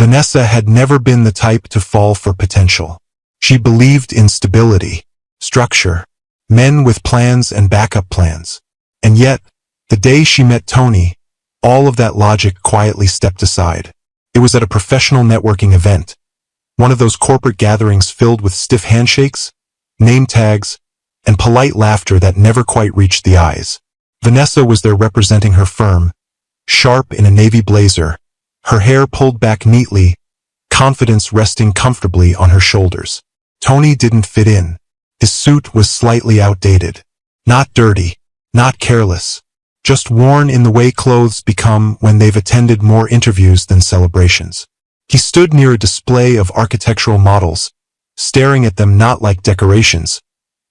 Vanessa had never been the type to fall for potential. She believed in stability, structure, men with plans and backup plans. And yet, the day she met Tony, all of that logic quietly stepped aside. It was at a professional networking event, one of those corporate gatherings filled with stiff handshakes, name tags, and polite laughter that never quite reached the eyes. Vanessa was there representing her firm, sharp in a navy blazer, her hair pulled back neatly, confidence resting comfortably on her shoulders. Tony didn't fit in. His suit was slightly outdated. Not dirty, not careless, just worn in the way clothes become when they've attended more interviews than celebrations. He stood near a display of architectural models, staring at them not like decorations,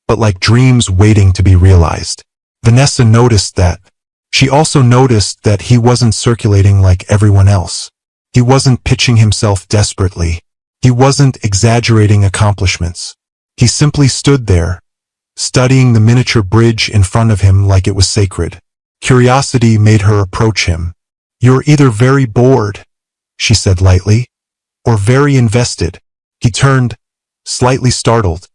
but like dreams waiting to be realized. Vanessa noticed that. She also noticed that he wasn't circulating like everyone else. He wasn't pitching himself desperately. He wasn't exaggerating accomplishments. He simply stood there, studying the miniature bridge in front of him like it was sacred. Curiosity made her approach him. "You're either very bored," she said lightly, "or very invested." He turned, slightly startled,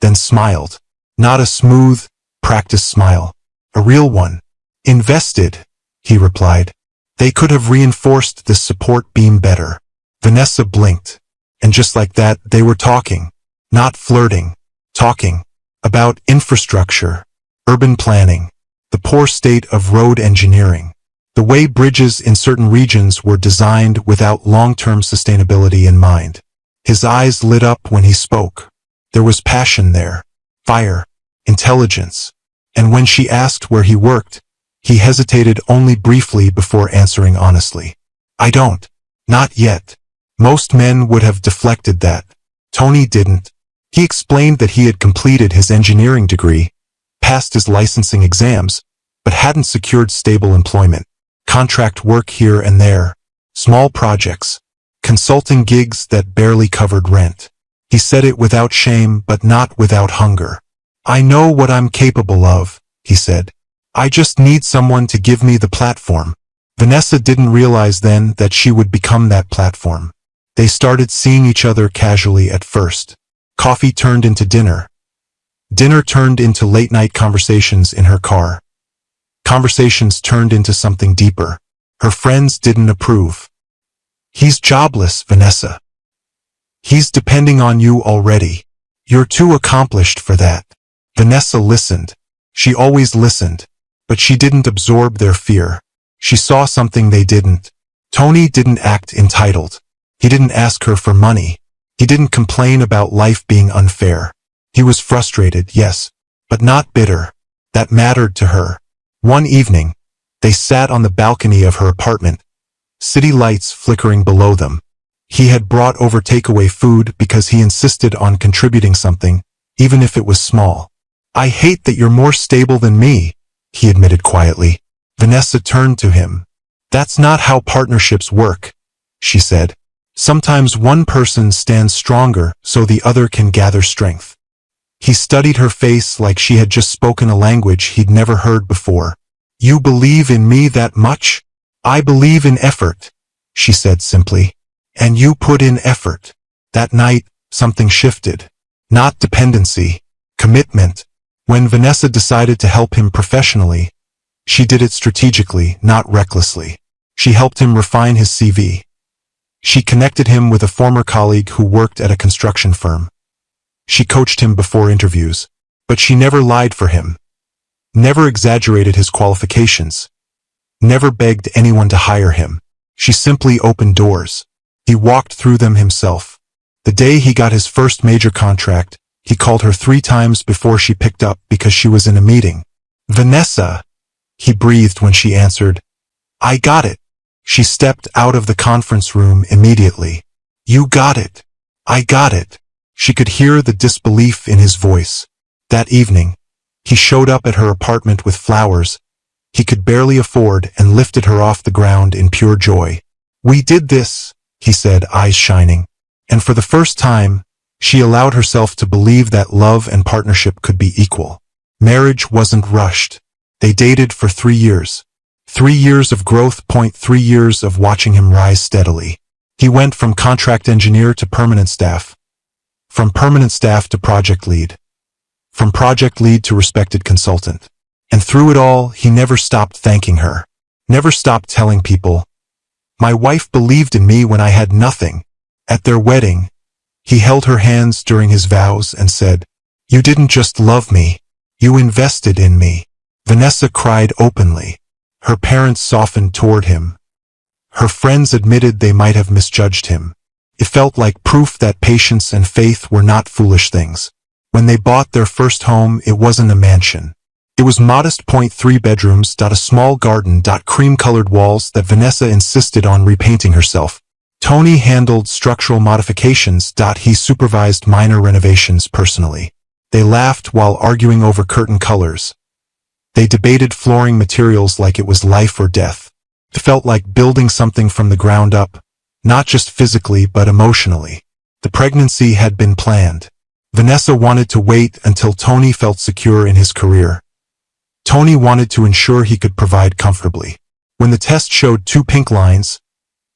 then smiled. Not a smooth, practiced smile. A real one. "Invested," he replied. They could have reinforced this support beam better. Vanessa blinked, and just like that, they were talking. Not flirting. Talking. About infrastructure, urban planning, the poor state of road engineering, the way bridges in certain regions were designed without long-term sustainability in mind. His eyes lit up when he spoke. There was passion there, fire, intelligence. And when she asked where he worked, he hesitated only briefly before answering honestly. "I don't. Not yet." Most men would have deflected that. Tony didn't. He explained that he had completed his engineering degree, passed his licensing exams, but hadn't secured stable employment. Contract work here and there, small projects, consulting gigs that barely covered rent. He said it without shame but not without hunger. "I know what I'm capable of," he said. "I just need someone to give me the platform." Vanessa didn't realize then that she would become that platform. They started seeing each other casually at first. Coffee turned into dinner. Dinner turned into late-night conversations in her car. Conversations turned into something deeper. Her friends didn't approve. "He's jobless, Vanessa. He's depending on you already. You're too accomplished for that." Vanessa listened. She always listened, but she didn't absorb their fear. She saw something they didn't. Tony didn't act entitled. He didn't ask her for money. He didn't complain about life being unfair. He was frustrated, yes, but not bitter. That mattered to her. One evening, they sat on the balcony of her apartment, city lights flickering below them. He had brought over takeaway food because he insisted on contributing something, even if it was small. "I hate that you're more stable than me," he admitted quietly. Vanessa turned to him. "That's not how partnerships work," she said. "Sometimes one person stands stronger so the other can gather strength." He studied her face like she had just spoken a language he'd never heard before. "You believe in me that much?" "I believe in effort," she said simply. "And you put in effort." That night, something shifted. Not dependency, commitment. When Vanessa decided to help him professionally, she did it strategically, not recklessly. She helped him refine his CV. She connected him with a former colleague who worked at a construction firm. She coached him before interviews, but she never lied for him, never exaggerated his qualifications, never begged anyone to hire him. She simply opened doors. He walked through them himself. The day he got his first major contract, he called her 3 times before she picked up because she was in a meeting. "Vanessa," he breathed when she answered. "I got it." She stepped out of the conference room immediately. "You got it. I got it." She could hear the disbelief in his voice. That evening, he showed up at her apartment with flowers he could barely afford and lifted her off the ground in pure joy. "We did this," he said, eyes shining. And for the first time, she allowed herself to believe that love and partnership could be equal. Marriage wasn't rushed. They dated for 3 years. 3 years of growth, 3 years of watching him rise steadily. He went from contract engineer to permanent staff, from permanent staff to project lead, from project lead to respected consultant. And through it all, he never stopped thanking her, never stopped telling people, "My wife believed in me when I had nothing." At their wedding, he held her hands during his vows and said, "You didn't just love me, you invested in me." Vanessa cried openly. Her parents softened toward him. Her friends admitted they might have misjudged him. It felt like proof that patience and faith were not foolish things. When they bought their first home, it wasn't a mansion. It was modest 0.3 bedrooms, a small garden, cream-colored walls that Vanessa insisted on repainting herself. Tony handled structural modifications. He supervised minor renovations personally. They laughed while arguing over curtain colors. They debated flooring materials like it was life or death. It felt like building something from the ground up, not just physically but emotionally. The pregnancy had been planned. Vanessa wanted to wait until Tony felt secure in his career. Tony wanted to ensure he could provide comfortably. When the test showed 2 pink lines,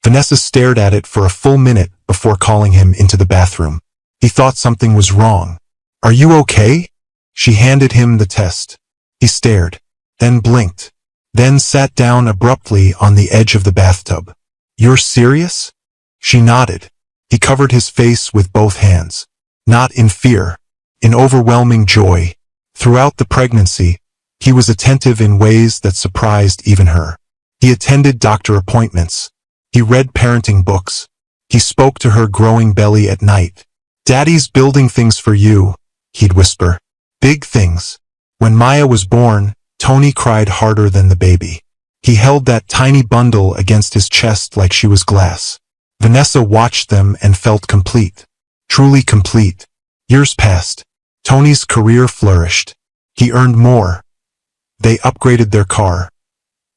Vanessa stared at it for a full minute before calling him into the bathroom. He thought something was wrong. "Are you okay?" She handed him the test. He stared, then blinked, then sat down abruptly on the edge of the bathtub. "You're serious?" She nodded. He covered his face with both hands. Not in fear, in overwhelming joy. Throughout the pregnancy, he was attentive in ways that surprised even her. He attended doctor appointments. He read parenting books. He spoke to her growing belly at night. "Daddy's building things for you," he'd whisper. "Big things." When Maya was born, Tony cried harder than the baby. He held that tiny bundle against his chest like she was glass. Vanessa watched them and felt complete. Truly complete. Years passed. Tony's career flourished. He earned more. They upgraded their car.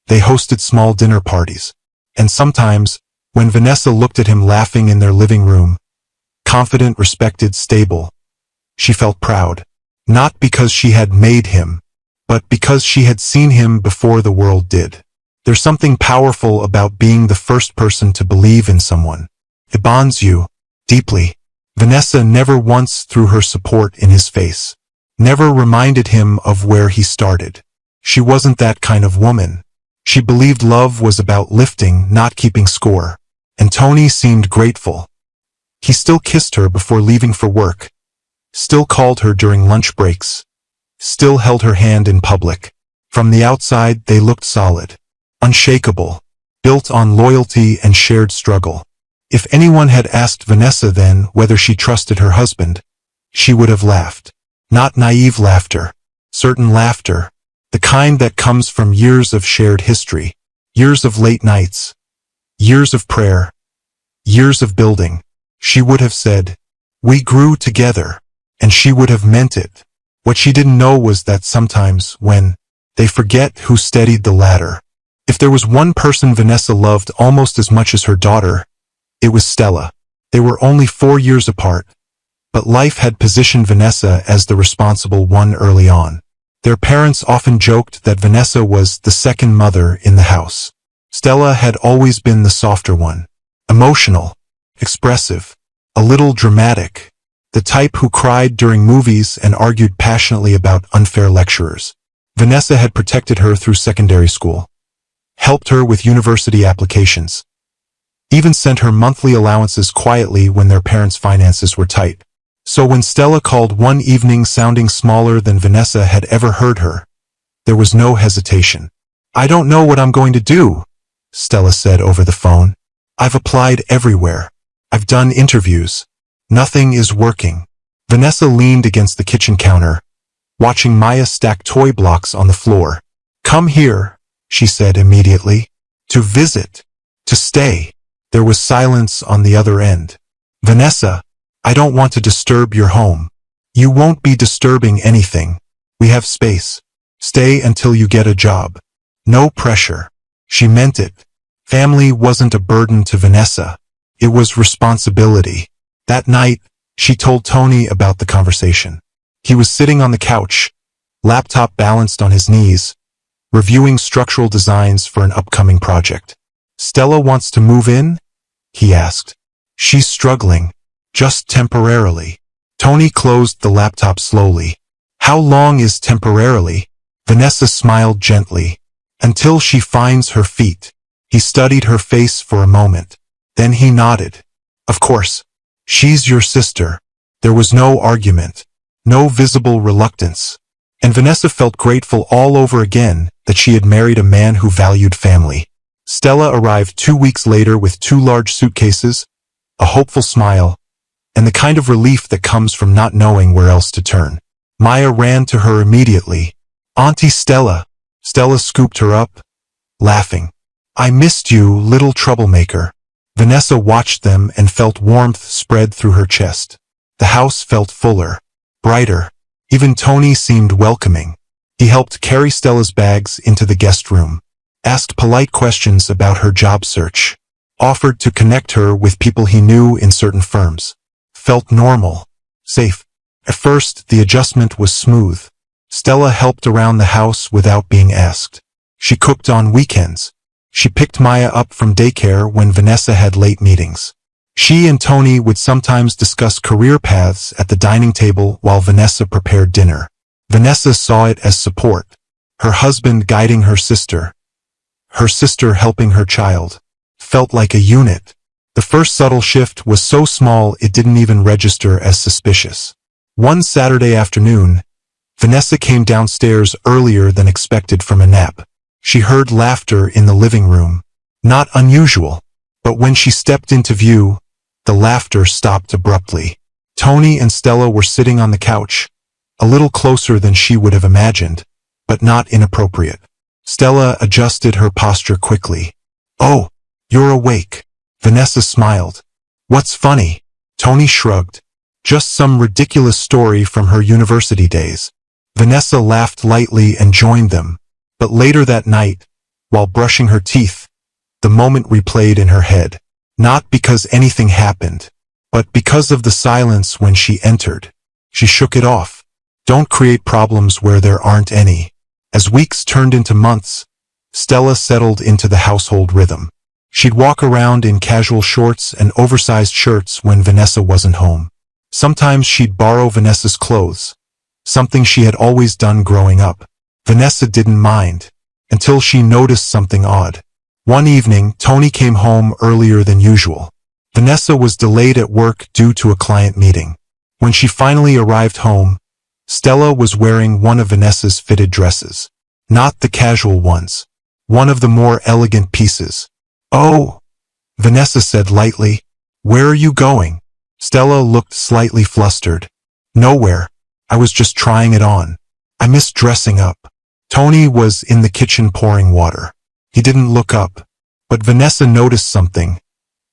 They hosted small dinner parties. And sometimes, when Vanessa looked at him laughing in their living room, confident, respected, stable, she felt proud. Not because she had made him, but because she had seen him before the world did. There's something powerful about being the first person to believe in someone. It bonds you deeply. Vanessa never once threw her support in his face, never reminded him of where he started. She wasn't that kind of woman. She believed love was about lifting, not keeping score. And Tony seemed grateful. He still kissed her before leaving for work, still called her during lunch breaks, still held her hand in public. From the outside, they looked solid, unshakable, built on loyalty and shared struggle. If anyone had asked Vanessa then whether she trusted her husband, she would have laughed. Not naive laughter, certain laughter, the kind that comes from years of shared history, years of late nights, years of prayer, years of building. She would have said, "We grew together," and she would have meant it. What she didn't know was that sometimes, when they forget who steadied the ladder. If there was one person Vanessa loved almost as much as her daughter, it was Stella. They were only 4 years apart, but life had positioned Vanessa as the responsible one early on. Their parents often joked that Vanessa was the second mother in the house. Stella had always been the softer one, emotional, expressive, a little dramatic, the type who cried during movies and argued passionately about unfair lecturers. Vanessa had protected her through secondary school, helped her with university applications, even sent her monthly allowances quietly when their parents' finances were tight. So when Stella called one evening sounding smaller than Vanessa had ever heard her, there was no hesitation. "I don't know what I'm going to do," Stella said over the phone. "I've applied everywhere. I've done interviews. Nothing is working." Vanessa leaned against the kitchen counter, watching Maya stack toy blocks on the floor. "Come here," she said immediately. "To visit. To stay." There was silence on the other end. "Vanessa, I don't want to disturb your home." "You won't be disturbing anything. We have space. Stay until you get a job." No pressure. She meant it. Family wasn't a burden to Vanessa. It was responsibility. That night, she told Tony about the conversation. He was sitting on the couch, laptop balanced on his knees, reviewing structural designs for an upcoming project. "Stella wants to move in?" he asked. She's struggling. Just temporarily. Tony closed the laptop slowly. How long is temporarily? Vanessa smiled gently. Until she finds her feet. He studied her face for a moment. Then he nodded. Of course. She's your sister. There was no argument. No visible reluctance. And Vanessa felt grateful all over again that she had married a man who valued family. Stella arrived 2 weeks later with 2 large suitcases, a hopeful smile, and the kind of relief that comes from not knowing where else to turn. Maya ran to her immediately. Auntie Stella. Stella scooped her up, laughing. I missed you, little troublemaker. Vanessa watched them and felt warmth spread through her chest. The house felt fuller, brighter. Even Tony seemed welcoming. He helped carry Stella's bags into the guest room, asked polite questions about her job search, offered to connect her with people he knew in certain firms. Felt normal, safe. At first, the adjustment was smooth. Stella helped around the house without being asked. She cooked on weekends. She picked Maya up from daycare when Vanessa had late meetings. She and Tony would sometimes discuss career paths at the dining table while Vanessa prepared dinner. Vanessa saw it as support. Her husband guiding her sister helping her child. Felt like a unit. The first subtle shift was so small it didn't even register as suspicious. One Saturday afternoon, Vanessa came downstairs earlier than expected from a nap. She heard laughter in the living room. Not unusual, but when she stepped into view, the laughter stopped abruptly. Tony and Stella were sitting on the couch, a little closer than she would have imagined, but not inappropriate. Stella adjusted her posture quickly. Oh, you're awake. Vanessa smiled. What's funny? Tony shrugged. Just some ridiculous story from her university days. Vanessa laughed lightly and joined them. But later that night, while brushing her teeth, the moment replayed in her head. Not because anything happened, but because of the silence when she entered. She shook it off. Don't create problems where there aren't any. As weeks turned into months, Stella settled into the household rhythm. She'd walk around in casual shorts and oversized shirts when Vanessa wasn't home. Sometimes she'd borrow Vanessa's clothes, something she had always done growing up. Vanessa didn't mind, until she noticed something odd. One evening, Tony came home earlier than usual. Vanessa was delayed at work due to a client meeting. When she finally arrived home, Stella was wearing one of Vanessa's fitted dresses. Not the casual ones. One of the more elegant pieces. Oh, Vanessa said lightly. Where are you going? Stella looked slightly flustered. Nowhere. I was just trying it on. I miss dressing up. Tony was in the kitchen pouring water. He didn't look up, but Vanessa noticed something.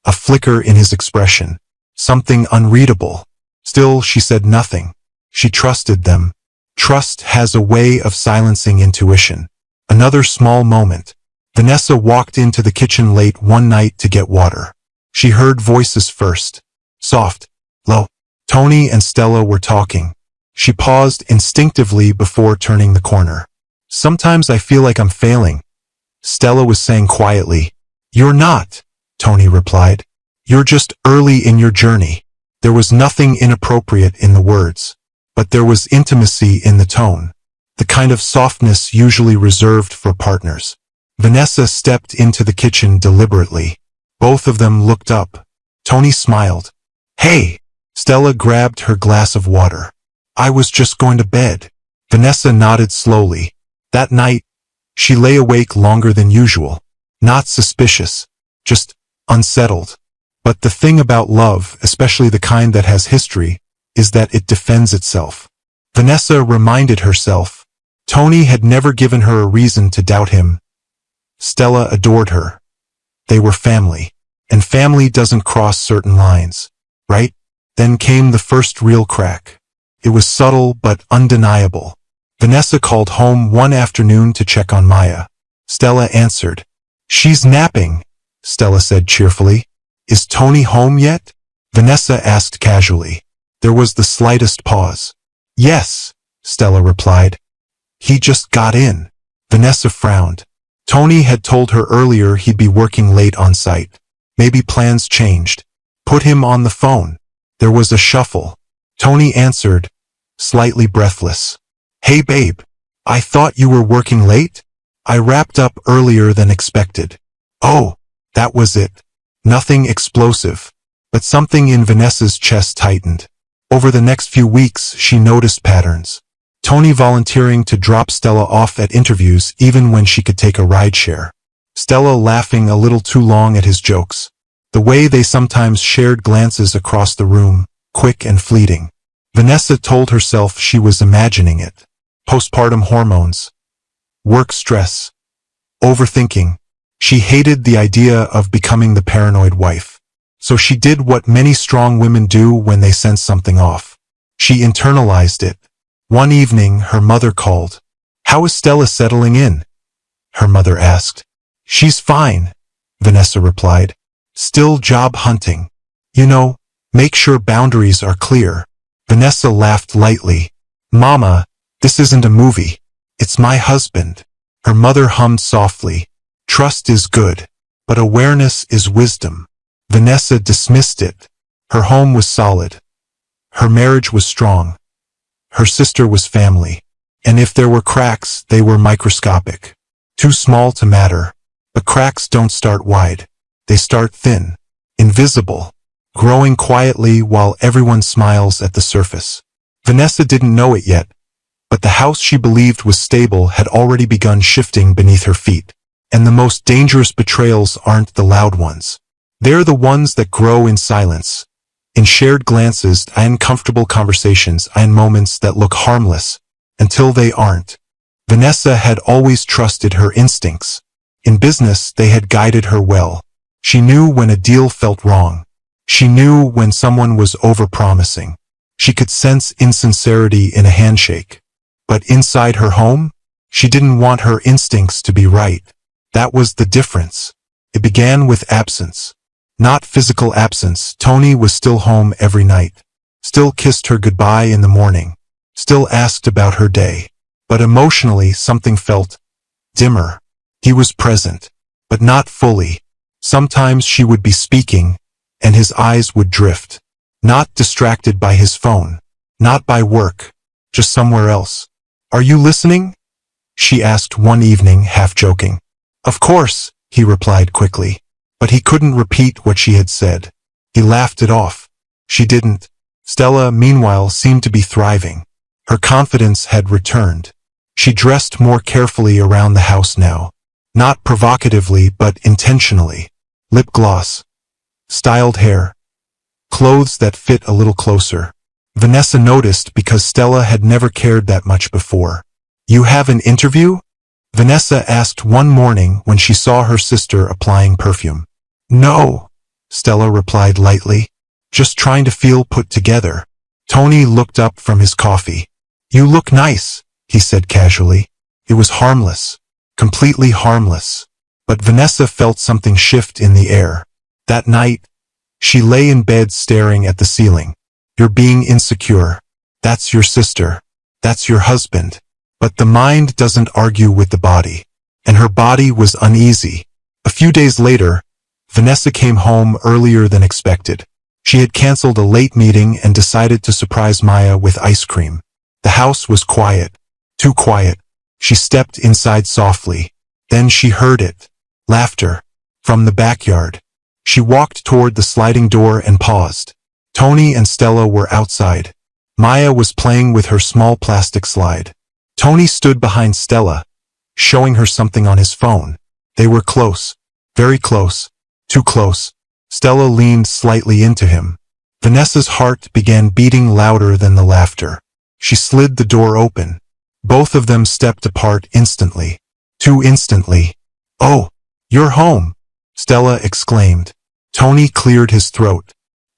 A flicker in his expression. Something unreadable. Still, she said nothing. She trusted them. Trust has a way of silencing intuition. Another small moment. Vanessa walked into the kitchen late one night to get water. She heard voices first. Soft, low. Tony and Stella were talking. She paused instinctively before turning the corner. Sometimes I feel like I'm failing. Stella was saying quietly. You're not, Tony replied. You're just early in your journey. There was nothing inappropriate in the words, but there was intimacy in the tone, the kind of softness usually reserved for partners. Vanessa stepped into the kitchen deliberately. Both of them looked up. Tony smiled. Hey! Stella grabbed her glass of water. I was just going to bed. Vanessa nodded slowly. That night, she lay awake longer than usual. Not suspicious, just unsettled. But the thing about love, especially the kind that has history, is that it defends itself. Vanessa reminded herself. Tony had never given her a reason to doubt him. Stella adored her. They were family. And family doesn't cross certain lines, right? Then came the first real crack. It was subtle but undeniable. Vanessa called home one afternoon to check on Maya. Stella answered. She's napping, Stella said cheerfully. Is Tony home yet? Vanessa asked casually. There was the slightest pause. Yes, Stella replied. He just got in. Vanessa frowned. Tony had told her earlier he'd be working late on site. Maybe plans changed. Put him on the phone. There was a shuffle. Tony answered, slightly breathless. Hey babe, I thought you were working late? I wrapped up earlier than expected. Oh, that was it. Nothing explosive, but something in Vanessa's chest tightened. Over the next few weeks, she noticed patterns. Tony volunteering to drop Stella off at interviews even when she could take a rideshare. Stella laughing a little too long at his jokes. The way they sometimes shared glances across the room, quick and fleeting. Vanessa told herself she was imagining it. Postpartum hormones. Work stress. Overthinking. She hated the idea of becoming the paranoid wife. So she did what many strong women do when they sense something off. She internalized it. One evening, her mother called. How is Stella settling in? Her mother asked. She's fine, Vanessa replied. Still job hunting. You know, make sure boundaries are clear. Vanessa laughed lightly. Mama, this isn't a movie. It's my husband. Her mother hummed softly. Trust is good, but awareness is wisdom. Vanessa dismissed it. Her home was solid. Her marriage was strong. Her sister was family. And if there were cracks, they were microscopic. Too small to matter. But cracks don't start wide. They start thin. Invisible. Growing quietly while everyone smiles at the surface. Vanessa didn't know it yet, but the house she believed was stable had already begun shifting beneath her feet. And the most dangerous betrayals aren't the loud ones. They're the ones that grow in silence. In shared glances, uncomfortable conversations, and moments that look harmless, until they aren't. Vanessa had always trusted her instincts. In business, they had guided her well. She knew when a deal felt wrong. She knew when someone was overpromising. She could sense insincerity in a handshake. But inside her home, she didn't want her instincts to be right. That was the difference. It began with absence. Not physical absence. Tony was still home every night. Still kissed her goodbye in the morning. Still asked about her day. But emotionally, something felt dimmer. He was present, but not fully. Sometimes she would be speaking, and his eyes would drift. Not distracted by his phone. Not by work. Just somewhere else. Are you listening? She asked one evening, half joking. Of course, he replied quickly. But he couldn't repeat what she had said. He laughed it off. She didn't. Stella, meanwhile, seemed to be thriving. Her confidence had returned. She dressed more carefully around the house now. Not provocatively, but intentionally. Lip gloss. Styled hair. Clothes that fit a little closer. Vanessa noticed because Stella had never cared that much before. You have an interview? Vanessa asked one morning when she saw her sister applying perfume. No, Stella replied lightly. Just trying to feel put together. Tony looked up from his coffee. You look nice, he said casually. It was harmless. Completely harmless. But Vanessa felt something shift in the air. That night, she lay in bed staring at the ceiling. You're being insecure. That's your sister. That's your husband. But the mind doesn't argue with the body. And her body was uneasy. A few days later, Vanessa came home earlier than expected. She had canceled a late meeting and decided to surprise Maya with ice cream. The house was quiet. Too quiet. She stepped inside softly. Then she heard it. Laughter. From the backyard. She walked toward the sliding door and paused. Tony and Stella were outside. Maya was playing with her small plastic slide. Tony stood behind Stella, showing her something on his phone. They were close. Very close. Too close. Stella leaned slightly into him. Vanessa's heart began beating louder than the laughter. She slid the door open. Both of them stepped apart instantly. Too instantly. Oh, you're home, Stella exclaimed. Tony cleared his throat.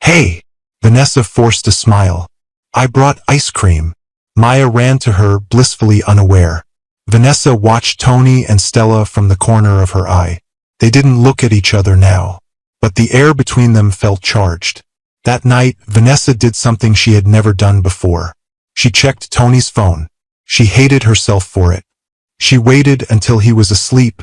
Hey, Vanessa forced a smile. I brought ice cream. Maya ran to her, blissfully unaware. Vanessa watched Tony and Stella from the corner of her eye. They didn't look at each other now, but the air between them felt charged. That night, Vanessa did something she had never done before. She checked Tony's phone. She hated herself for it. She waited until he was asleep,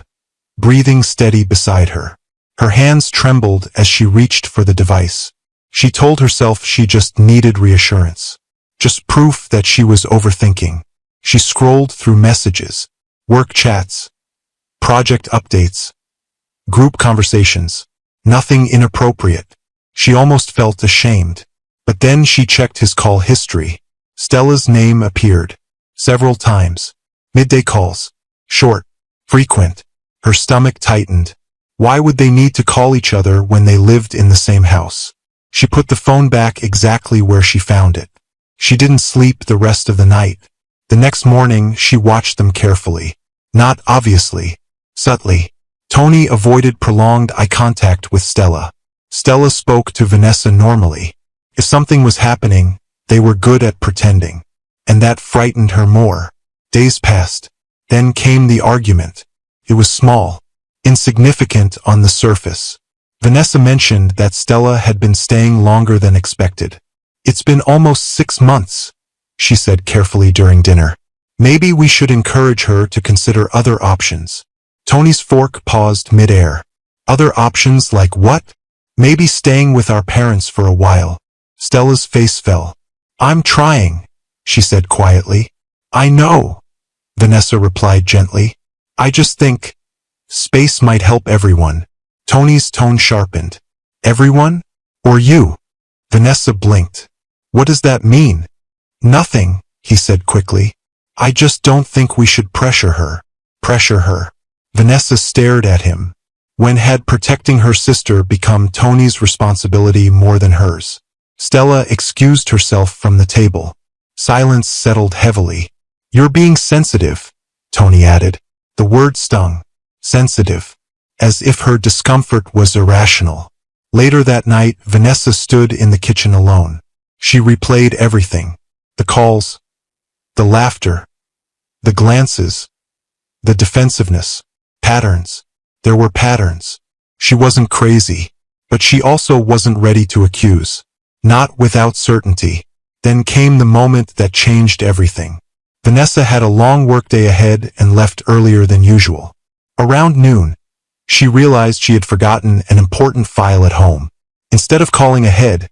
breathing steady beside her. Her hands trembled as she reached for the device. She told herself she just needed reassurance. Just proof that she was overthinking. She scrolled through messages, work chats, project updates, group conversations. Nothing inappropriate. She almost felt ashamed. But then she checked his call history. Stella's name appeared. Several times. Midday calls. Short. Frequent. Her stomach tightened. Why would they need to call each other when they lived in the same house? She put the phone back exactly where she found it. She didn't sleep the rest of the night. The next morning, she watched them carefully. Not obviously. Subtly. Tony avoided prolonged eye contact with Stella. Stella spoke to Vanessa normally. If something was happening, they were good at pretending. And that frightened her more. Days passed. Then came the argument. It was small, insignificant on the surface. Vanessa mentioned that Stella had been staying longer than expected. It's been almost 6 months, she said carefully during dinner. Maybe we should encourage her to consider other options. Tony's fork paused mid-air. Other options like what? Maybe staying with our parents for a while. Stella's face fell. I'm trying, she said quietly. I know, Vanessa replied gently. I just think space might help everyone. Tony's tone sharpened. Everyone? Or you? Vanessa blinked. What does that mean? Nothing, he said quickly. I just don't think we should pressure her. Pressure her. Vanessa stared at him. When had protecting her sister become Tony's responsibility more than hers? Stella excused herself from the table. Silence settled heavily. You're being sensitive, Tony added. The word stung. Sensitive. As if her discomfort was irrational. Later that night, Vanessa stood in the kitchen alone. She replayed everything. The calls, the laughter, the glances, the defensiveness. Patterns. There were patterns. She wasn't crazy, but she also wasn't ready to accuse. Not without certainty. Then came the moment that changed everything. Vanessa had a long workday ahead and left earlier than usual. Around noon, she realized she had forgotten an important file at home. Instead of calling ahead,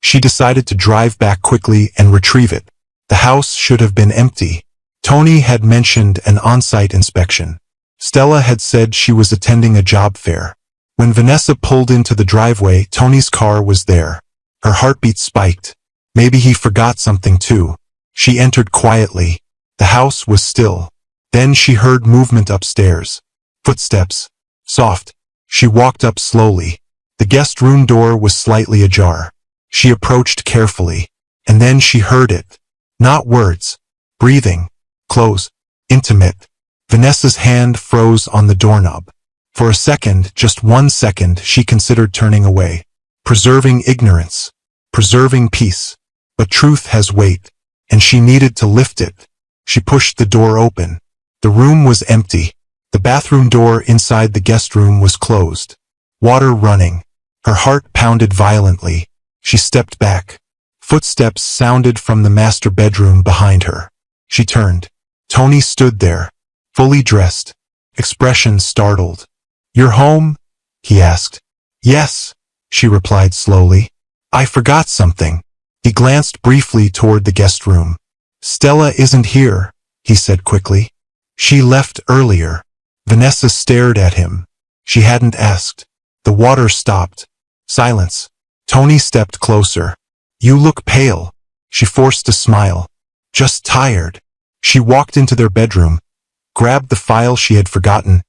she decided to drive back quickly and retrieve it. The house should have been empty. Tony had mentioned an on-site inspection. Stella had said she was attending a job fair. When Vanessa pulled into the driveway, Tony's car was there. Her heartbeat spiked. Maybe he forgot something too. She entered quietly. The house was still. Then she heard movement upstairs. Footsteps. Soft. She walked up slowly. The guest room door was slightly ajar. She approached carefully. And then she heard it. Not words. Breathing. Close. Intimate. Vanessa's hand froze on the doorknob. For a second, just 1 second, she considered turning away. Preserving ignorance. Preserving peace. But truth has weight. And she needed to lift it. She pushed the door open. The room was empty. The bathroom door inside the guest room was closed. Water running. Her heart pounded violently. She stepped back. Footsteps sounded from the master bedroom behind her. She turned. Tony stood there, fully dressed, expression startled. You're home? He asked. Yes, she replied slowly. I forgot something. He glanced briefly toward the guest room. Stella isn't here, he said quickly. She left earlier. Vanessa stared at him. She hadn't asked. The water stopped. Silence. Tony stepped closer. You look pale. She forced a smile. Just tired. She walked into their bedroom, grabbed the file she had forgotten,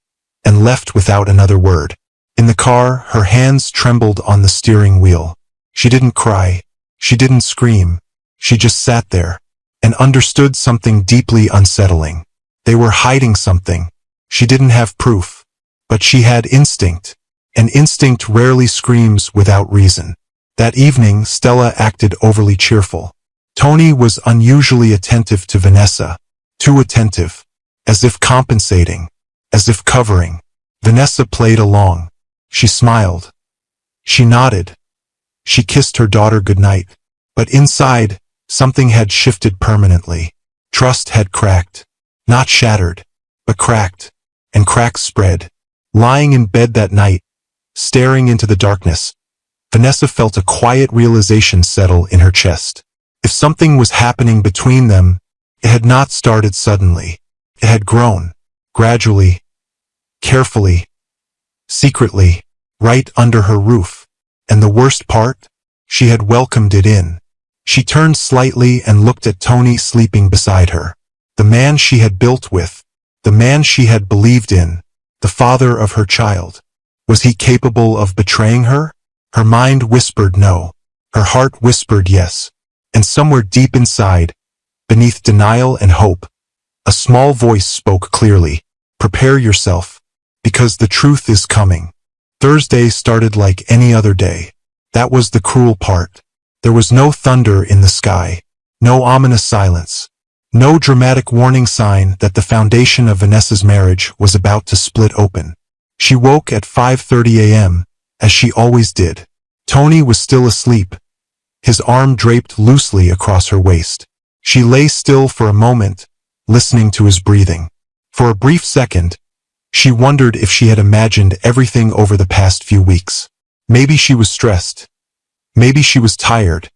and left without another word. In the car, her hands trembled on the steering wheel. She didn't cry. She didn't scream. She just sat there and understood something deeply unsettling. They were hiding something. She didn't have proof, but she had instinct, and instinct rarely screams without reason. That evening, Stella acted overly cheerful. Tony was unusually attentive to Vanessa, too attentive, as if compensating, as if covering. Vanessa played along. She smiled. She nodded. She kissed her daughter goodnight. But inside, something had shifted permanently. Trust had cracked. Not shattered, but cracked. And cracks spread. Lying in bed that night, staring into the darkness, Vanessa felt a quiet realization settle in her chest. If something was happening between them, it had not started suddenly. It had grown, gradually, carefully, secretly, right under her roof. And the worst part? She had welcomed it in. She turned slightly and looked at Tony sleeping beside her. The man she had built with, the man she had believed in, the father of her child. Was he capable of betraying her? Her mind whispered no. Her heart whispered yes. And somewhere deep inside, beneath denial and hope, a small voice spoke clearly. Prepare yourself, because the truth is coming. Thursday started like any other day. That was the cruel part. There was no thunder in the sky, no ominous silence, no dramatic warning sign that the foundation of Vanessa's marriage was about to split open. She woke at 5:30 a.m., as she always did. Tony was still asleep, his arm draped loosely across her waist. She lay still for a moment, listening to his breathing. For a brief second, she wondered if she had imagined everything over the past few weeks. Maybe she was stressed. Maybe she was tired.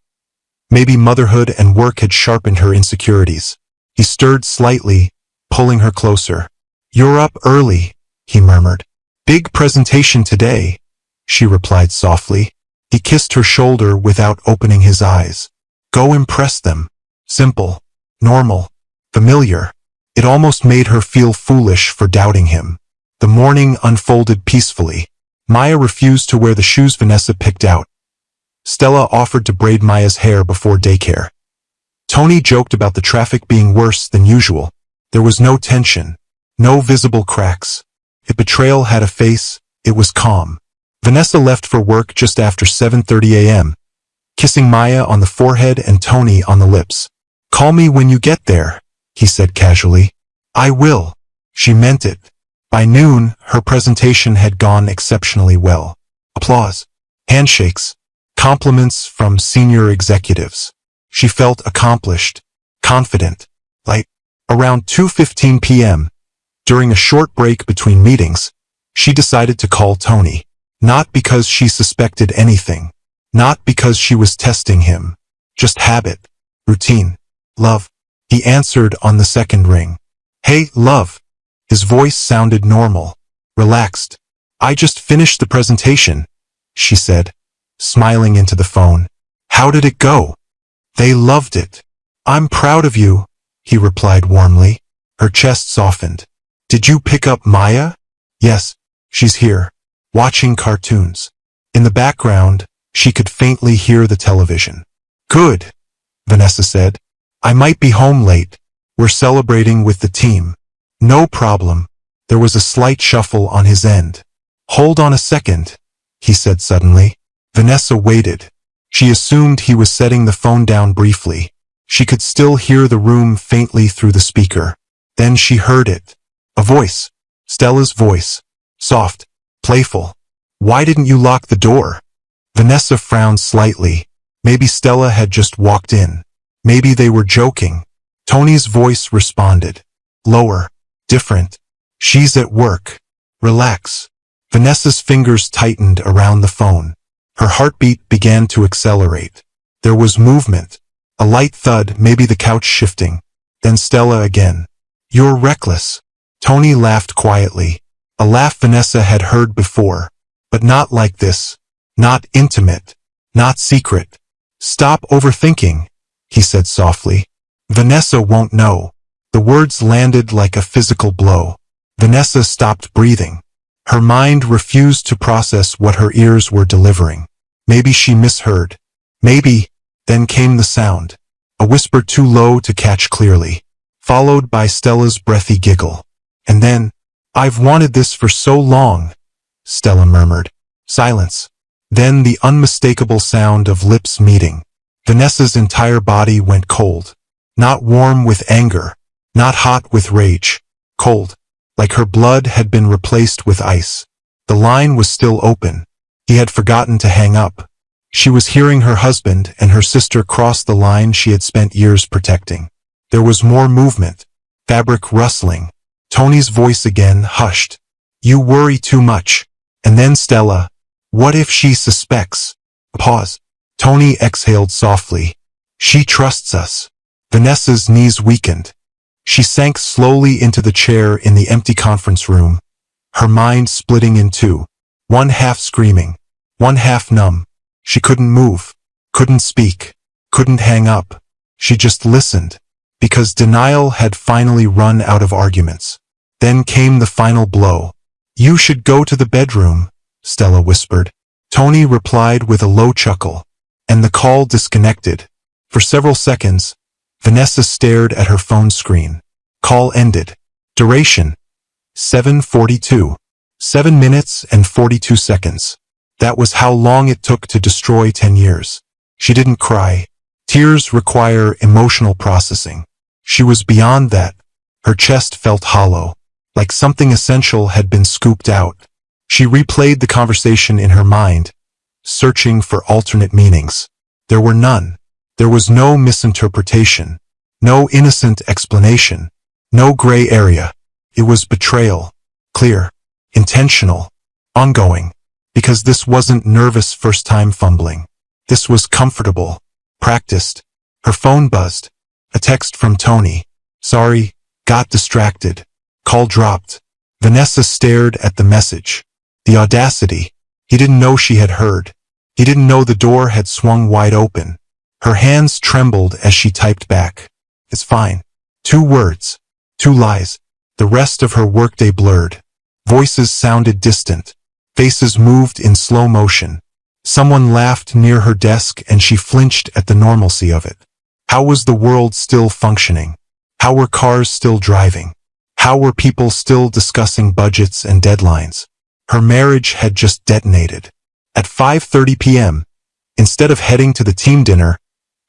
Maybe motherhood and work had sharpened her insecurities. He stirred slightly, pulling her closer. "You're up early," he murmured. "Big presentation today," she replied softly. He kissed her shoulder without opening his eyes. Go impress them. Simple, normal, familiar. It almost made her feel foolish for doubting him. The morning unfolded peacefully. Maya refused to wear the shoes Vanessa picked out. Stella offered to braid Maya's hair before daycare. Tony joked about the traffic being worse than usual. There was no tension, no visible cracks. If betrayal had a face, it was calm. Vanessa left for work just after 7:30 a.m., kissing Maya on the forehead and Tony on the lips. "Call me when you get there," he said casually. "I will." She meant it. By noon, her presentation had gone exceptionally well. Applause, handshakes, compliments from senior executives. She felt accomplished, confident, light. Around 2:15 p.m., during a short break between meetings, she decided to call Tony. Not because she suspected anything, not because she was testing him. Just habit, routine, love. He answered on the second ring. "Hey, love." His voice sounded normal, relaxed. "I just finished the presentation," she said, smiling into the phone. "How did it go?" "They loved it." "I'm proud of you," he replied warmly. Her chest softened. "Did you pick up Maya?" "Yes, she's here, watching cartoons." In the background, she could faintly hear the television. "Good," Vanessa said. "I might be home late. We're celebrating with the team." "No problem." There was a slight shuffle on his end. "Hold on a second," he said suddenly. Vanessa waited. She assumed he was setting the phone down briefly. She could still hear the room faintly through the speaker. Then she heard it. A voice. Stella's voice. Soft, playful. "Why didn't you lock the door?" Vanessa frowned slightly. Maybe Stella had just walked in. Maybe they were joking. Tony's voice responded. Lower. Different. "She's at work. Relax." Vanessa's fingers tightened around the phone. Her heartbeat began to accelerate. There was movement. A light thud, maybe the couch shifting. Then Stella again. "You're reckless." Tony laughed quietly. A laugh Vanessa had heard before. But not like this. Not intimate. Not secret. "Stop overthinking," he said softly. "Vanessa won't know." The words landed like a physical blow. Vanessa stopped breathing. Her mind refused to process what her ears were delivering. Maybe she misheard. Maybe. Then came the sound. A whisper too low to catch clearly, followed by Stella's breathy giggle. And then, "I've wanted this for so long," Stella murmured. Silence. Then the unmistakable sound of lips meeting. Vanessa's entire body went cold. Not warm with anger. Not hot with rage. Cold. Like her blood had been replaced with ice. The line was still open. He had forgotten to hang up. She was hearing her husband and her sister cross the line she had spent years protecting. There was more movement. Fabric rustling. Tony's voice again, hushed. "You worry too much." And then Stella. "What if she suspects?" A pause. Tony exhaled softly. She trusts us. Vanessa's knees weakened. She sank slowly into the chair in the empty conference room, her mind splitting in two, one half screaming, one half numb. She couldn't move, couldn't speak, couldn't hang up. She just listened, because denial had finally run out of arguments. Then came the final blow. "You should go to the bedroom," Stella whispered. Tony replied with a low chuckle, and the call disconnected. For several seconds, Vanessa stared at her phone screen. Call ended. Duration: 7:42. 7 minutes and 42 seconds. That was how long it took to destroy 10 years. She didn't cry. Tears require emotional processing. She was beyond that. Her chest felt hollow, like something essential had been scooped out. She replayed the conversation in her mind, searching for alternate meanings. There were none. There was no misinterpretation, no innocent explanation, no gray area. It was betrayal, clear, intentional, ongoing, because this wasn't nervous first-time fumbling. This was comfortable, practiced. Her phone buzzed. A text from Tony. "Sorry, got distracted." Call dropped. Vanessa stared at the message. The audacity. He didn't know she had heard. He didn't know the door had swung wide open. Her hands trembled as she typed back. "It's fine." 2 words. 2 lies. The rest of her workday blurred. Voices sounded distant. Faces moved in slow motion. Someone laughed near her desk and she flinched at the normalcy of it. How was the world still functioning? How were cars still driving? How were people still discussing budgets and deadlines? Her marriage had just detonated. At 5:30 p.m., instead of heading to the team dinner,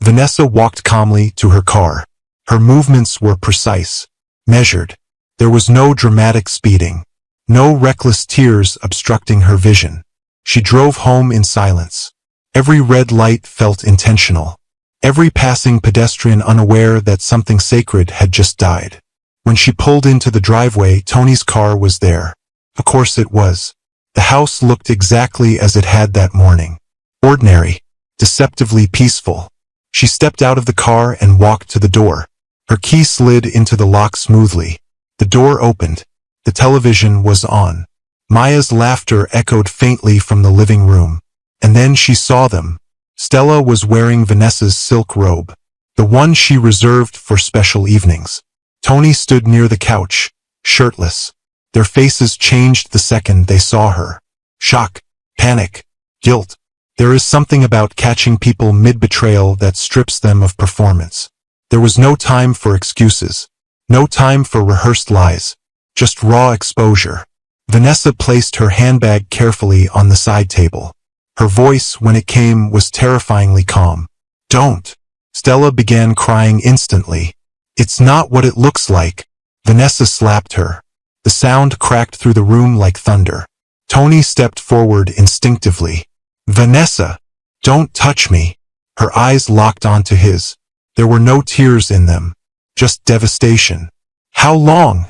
Vanessa walked calmly to her car. Her movements were precise, measured. There was no dramatic speeding, no reckless tears obstructing her vision. She drove home in silence. Every red light felt intentional. Every passing pedestrian unaware that something sacred had just died. When she pulled into the driveway, Tony's car was there. Of course it was. The house looked exactly as it had that morning. Ordinary, deceptively peaceful. She stepped out of the car and walked to the door. Her key slid into the lock smoothly. The door opened. The television was on. Maya's laughter echoed faintly from the living room. And then she saw them. Stella was wearing Vanessa's silk robe, the one she reserved for special evenings. Tony stood near the couch, shirtless. Their faces changed the second they saw her. Shock, panic, guilt. There is something about catching people mid-betrayal that strips them of performance. There was no time for excuses, no time for rehearsed lies, just raw exposure. Vanessa placed her handbag carefully on the side table. Her voice, when it came, was terrifyingly calm. "Don't." Stella began crying instantly. "It's not what it looks like." Vanessa slapped her. The sound cracked through the room like thunder. Tony stepped forward instinctively. "Vanessa, don't touch me." Her eyes locked onto his. There were no tears in them, just devastation. "How long?"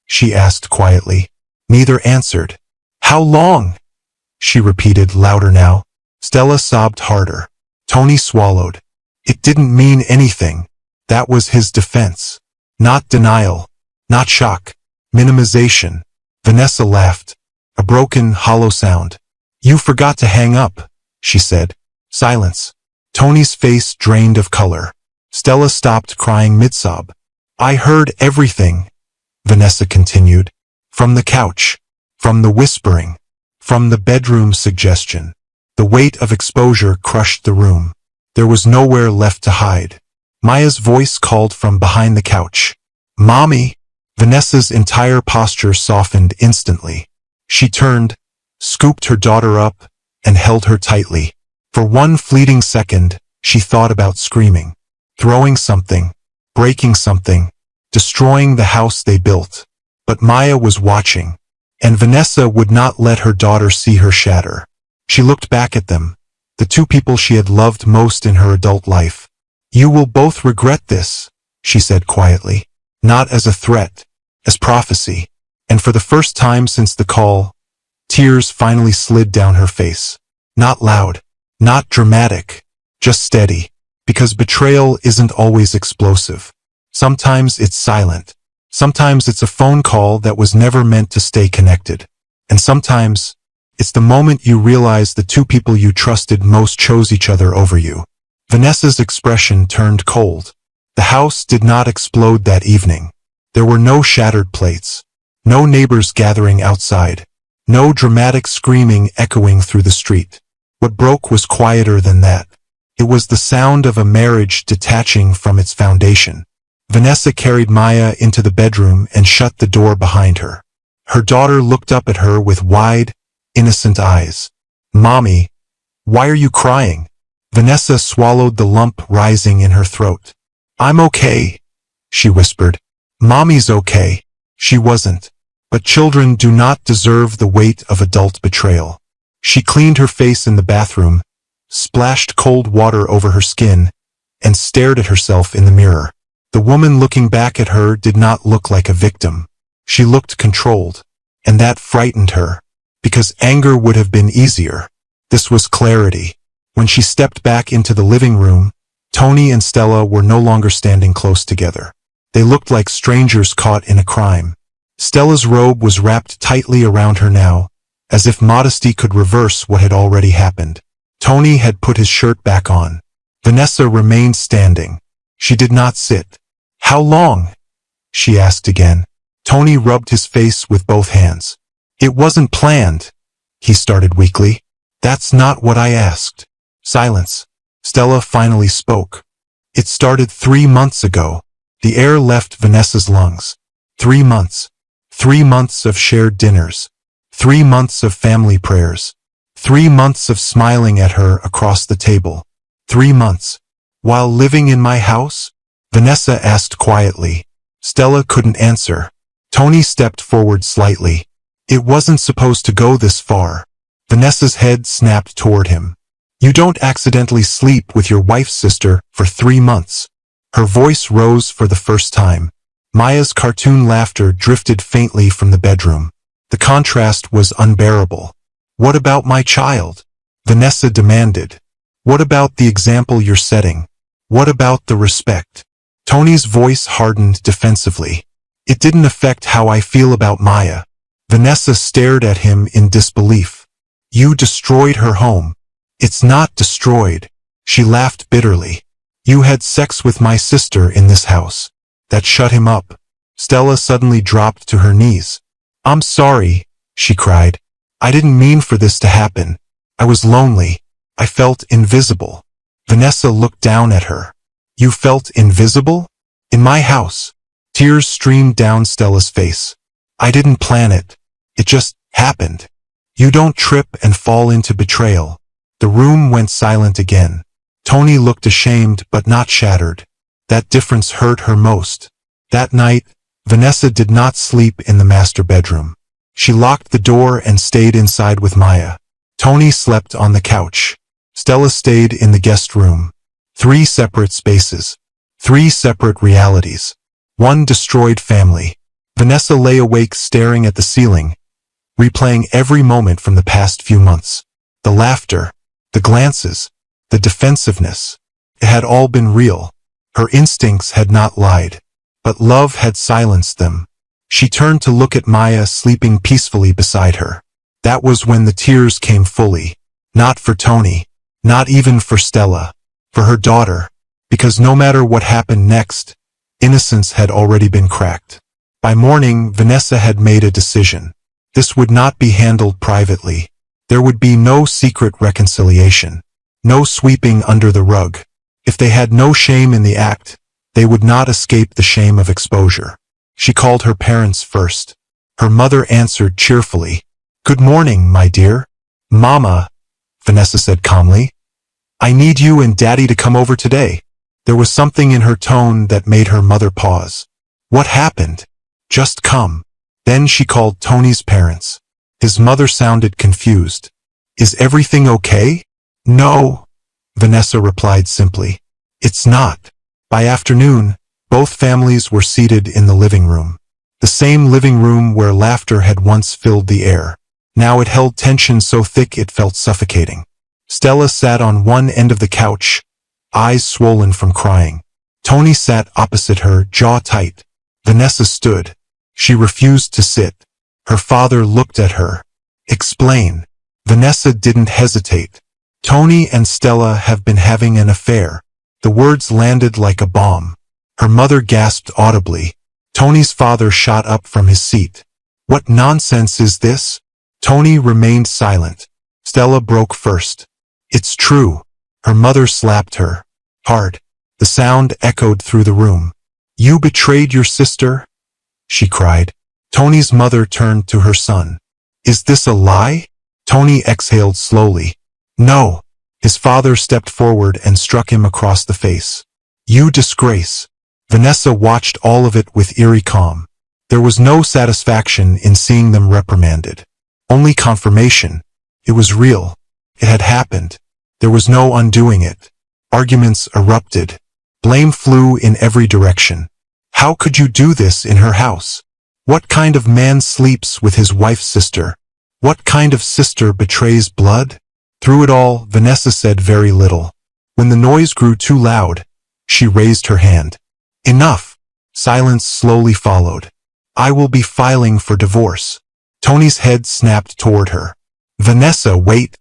she asked quietly. Neither answered. "How long?" she repeated louder now. Stella sobbed harder. Tony swallowed. It didn't mean anything. That was his defense. Not denial. Not shock. Minimization. Vanessa laughed. A broken, hollow sound. "You forgot to hang up," she said. Silence. Tony's face drained of color. Stella stopped crying mid-sob. "I heard everything," Vanessa continued. "From the couch. From the whispering. From the bedroom suggestion." The weight of exposure crushed the room. There was nowhere left to hide. Maya's voice called from behind the couch. "Mommy!" Vanessa's entire posture softened instantly. She turned, scooped her daughter up, and held her tightly. For one fleeting second, she thought about screaming, throwing something, breaking something, destroying the house they built. But Maya was watching, and Vanessa would not let her daughter see her shatter. She looked back at them, the two people she had loved most in her adult life. "You will both regret this," she said quietly, not as a threat, as prophecy. And for the first time since the call, tears finally slid down her face. Not loud, Not dramatic, just steady. Because betrayal isn't always explosive. Sometimes it's silent. Sometimes it's a phone call that was never meant to stay connected. And sometimes it's the moment you realize the two people you trusted most chose each other over you. Vanessa's expression turned cold. The house did not explode that evening. There were no shattered plates. No neighbors gathering outside. No dramatic screaming echoing through the street. What broke was quieter than that. It was the sound of a marriage detaching from its foundation. Vanessa carried Maya into the bedroom and shut the door behind her. Her daughter looked up at her with wide, innocent eyes. "Mommy, why are you crying?" Vanessa swallowed the lump rising in her throat. "I'm okay," she whispered. "Mommy's okay." She wasn't. But children do not deserve the weight of adult betrayal. She cleaned her face in the bathroom, splashed cold water over her skin, and stared at herself in the mirror. The woman looking back at her did not look like a victim. She looked controlled. And that frightened her. Because anger would have been easier. This was clarity. When she stepped back into the living room, Tony and Stella were no longer standing close together. They looked like strangers caught in a crime. Stella's robe was wrapped tightly around her now, as if modesty could reverse what had already happened. Tony had put his shirt back on. Vanessa remained standing. She did not sit. "How long?" she asked again. Tony rubbed his face with both hands. "It wasn't planned," he started weakly. "That's not what I asked." Silence. Stella finally spoke. "It started 3 months ago." The air left Vanessa's lungs. 3 months. 3 months of shared dinners. 3 months of family prayers. 3 months of smiling at her across the table. 3 months. "While living in my house?" Vanessa asked quietly. Stella couldn't answer. Tony stepped forward slightly. "It wasn't supposed to go this far." Vanessa's head snapped toward him. "You don't accidentally sleep with your wife's sister for 3 months." Her voice rose for the first time. Maya's cartoon laughter drifted faintly from the bedroom. The contrast was unbearable. "What about my child?" Vanessa demanded. "What about the example you're setting? What about the respect?" Tony's voice hardened defensively. "It didn't affect how I feel about Maya." Vanessa stared at him in disbelief. "You destroyed her home." "It's not destroyed." She laughed bitterly. "You had sex with my sister in this house. That shut him up." Stella suddenly dropped to her knees. "I'm sorry," she cried. "I didn't mean for this to happen. I was lonely. I felt invisible." Vanessa looked down at her. "You felt invisible? In my house?" Tears streamed down Stella's face. "I didn't plan it. It just happened." "You don't trip and fall into betrayal." The room went silent again. Tony looked ashamed but not shattered. That difference hurt her most. That night, Vanessa did not sleep in the master bedroom. She locked the door and stayed inside with Maya. Tony slept on the couch. Stella stayed in the guest room. 3 separate spaces. 3 separate realities. 1 destroyed family. Vanessa lay awake staring at the ceiling, replaying every moment from the past few months. The laughter, the glances, the defensiveness. It had all been real. Her instincts had not lied. But love had silenced them. She turned to look at Maya sleeping peacefully beside her. That was when the tears came fully. Not for Tony. Not even for Stella. For her daughter. Because no matter what happened next, innocence had already been cracked. By morning, Vanessa had made a decision. This would not be handled privately. There would be no secret reconciliation. No sweeping under the rug. If they had no shame in the act, they would not escape the shame of exposure. She called her parents first. Her mother answered cheerfully. "Good morning, my dear." "Mama," Vanessa said calmly, "I need you and Daddy to come over today." There was something in her tone that made her mother pause. "What happened?" "Just come." Then she called Tony's parents. His mother sounded confused. "Is everything okay?" "No," Vanessa replied simply. "It's not." By afternoon, both families were seated in the living room. The same living room where laughter had once filled the air. Now it held tension so thick it felt suffocating. Stella sat on one end of the couch, eyes swollen from crying. Tony sat opposite her, jaw tight. Vanessa stood. She refused to sit. Her father looked at her. Explain. Vanessa didn't hesitate. Tony and Stella have been having an affair. The words landed like a bomb. Her mother gasped audibly. Tony's father shot up from his seat. What nonsense is this? Tony remained silent. Stella broke first. It's true. Her mother slapped her. Hard. The sound echoed through the room. You betrayed your sister? She cried. Tony's mother turned to her son. Is this a lie? Tony exhaled slowly. No. His father stepped forward and struck him across the face. You disgrace. Vanessa watched all of it with eerie calm. There was no satisfaction in seeing them reprimanded. Only confirmation. It was real. It had happened. There was no undoing it. Arguments erupted. Blame flew in every direction. How could you do this in her house? What kind of man sleeps with his wife's sister? What kind of sister betrays blood? Through it all, Vanessa said very little. When the noise grew too loud, she raised her hand. Enough. Silence slowly followed. I will be filing for divorce. Tony's head snapped toward her. Vanessa, wait.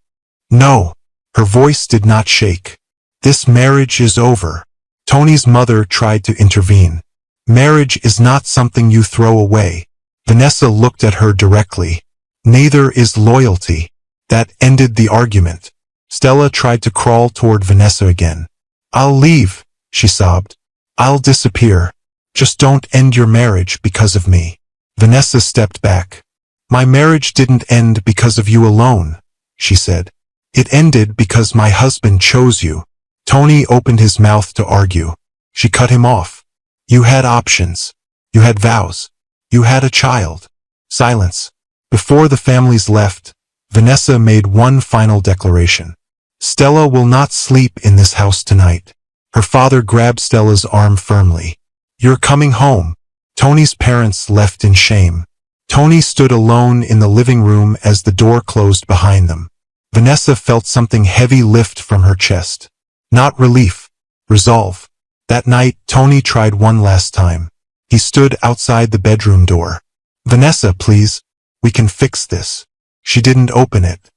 No. Her voice did not shake. This marriage is over. Tony's mother tried to intervene. Marriage is not something you throw away. Vanessa looked at her directly. Neither is loyalty. That ended the argument. Stella tried to crawl toward Vanessa again. I'll leave, she sobbed. I'll disappear. Just don't end your marriage because of me. Vanessa stepped back. My marriage didn't end because of you alone, she said. It ended because my husband chose you. Tony opened his mouth to argue. She cut him off. You had options. You had vows. You had a child. Silence. Before the families left, Vanessa made one final declaration. Stella will not sleep in this house tonight. Her father grabbed Stella's arm firmly. You're coming home. Tony's parents left in shame. Tony stood alone in the living room as the door closed behind them. Vanessa felt something heavy lift from her chest. Not relief. Resolve. That night, Tony tried one last time. He stood outside the bedroom door. Vanessa, please. We can fix this. She didn't open it.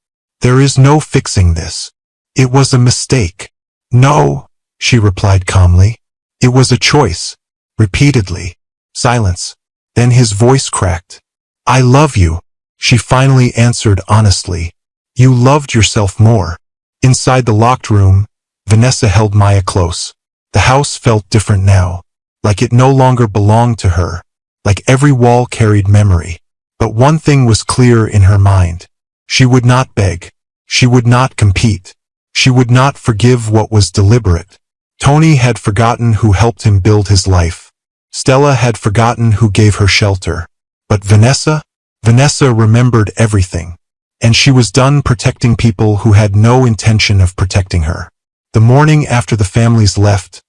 There is no fixing this. It was a mistake. No, she replied calmly. It was a choice. Repeatedly. Silence. Then his voice cracked. I love you. She finally answered honestly. You loved yourself more. Inside the locked room, Vanessa held Maya close. The house felt different now. Like it no longer belonged to her. Like every wall carried memory. But one thing was clear in her mind. She would not beg. She would not compete. She would not forgive what was deliberate. Tony had forgotten who helped him build his life. Stella had forgotten who gave her shelter. But Vanessa? Vanessa remembered everything. And she was done protecting people who had no intention of protecting her. The morning after the families left,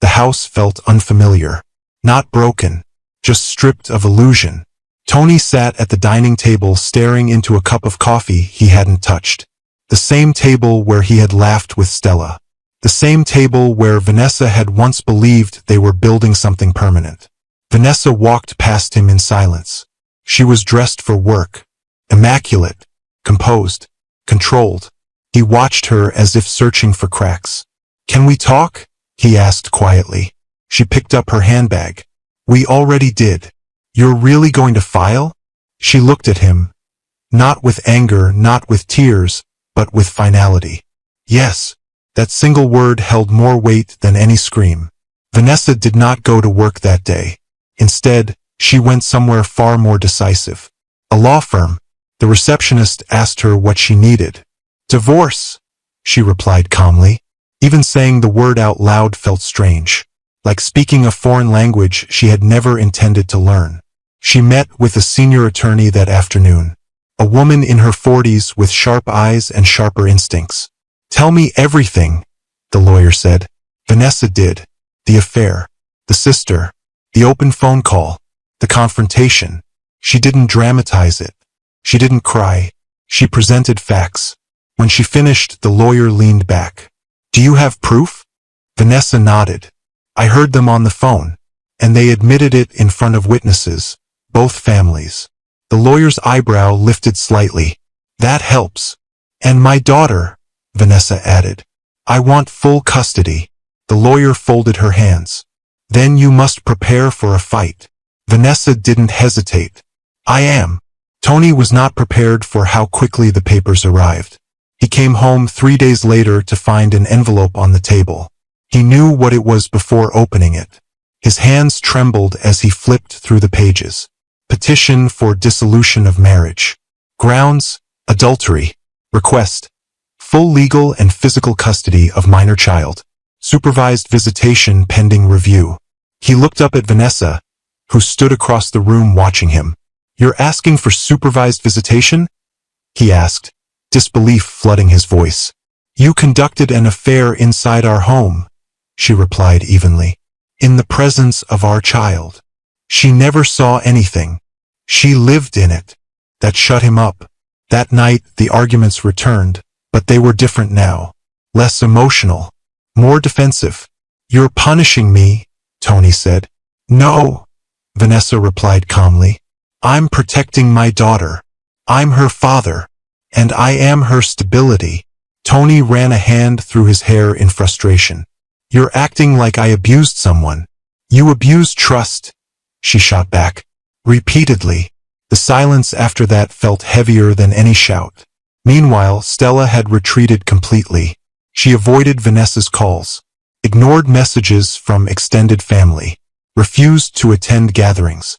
the house felt unfamiliar. Not broken, just stripped of illusion. Tony sat at the dining table staring into a cup of coffee he hadn't touched. The same table where he had laughed with Stella. The same table where Vanessa had once believed they were building something permanent. Vanessa walked past him in silence. She was dressed for work. Immaculate. Composed. Controlled. He watched her as if searching for cracks. Can we talk? He asked quietly. She picked up her handbag. We already did. You're really going to file? She looked at him. Not with anger, not with tears, but with finality. Yes. That single word held more weight than any scream. Vanessa did not go to work that day. Instead, she went somewhere far more decisive. A law firm. The receptionist asked her what she needed. Divorce, she replied calmly. Even saying the word out loud felt strange. Like speaking a foreign language she had never intended to learn. She met with a senior attorney that afternoon. A woman in her 40s with sharp eyes and sharper instincts. Tell me everything, the lawyer said. Vanessa did. The affair. The sister. The open phone call. The confrontation. She didn't dramatize it. She didn't cry. She presented facts. When she finished, the lawyer leaned back. "Do you have proof?" Vanessa nodded. "I heard them on the phone, and they admitted it in front of witnesses, both families." The lawyer's eyebrow lifted slightly. "That helps. And my daughter," Vanessa added. "I want full custody." The lawyer folded her hands. "Then you must prepare for a fight." Vanessa didn't hesitate. "I am." Tony was not prepared for how quickly the papers arrived. He came home 3 days later to find an envelope on the table. He knew what it was before opening it. His hands trembled as he flipped through the pages. Petition for dissolution of marriage. Grounds: adultery. Request: full legal and physical custody of minor child. Supervised visitation pending review. He looked up at Vanessa, who stood across the room watching him. "You're asking for supervised visitation?" he asked, disbelief flooding his voice. "You conducted an affair inside our home," she replied evenly. "In the presence of our child. She never saw anything. She lived in it." That shut him up. That night the arguments returned, but they were different now. Less emotional. More defensive. "You're punishing me," Tony said. "No," Vanessa replied calmly. "I'm protecting my daughter. I'm her father. And I am her stability." Tony ran a hand through his hair in frustration. "You're acting like I abused someone." "You abused trust," she shot back. Repeatedly. The silence after that felt heavier than any shout. Meanwhile, Stella had retreated completely. She avoided Vanessa's calls, ignored messages from extended family, refused to attend gatherings.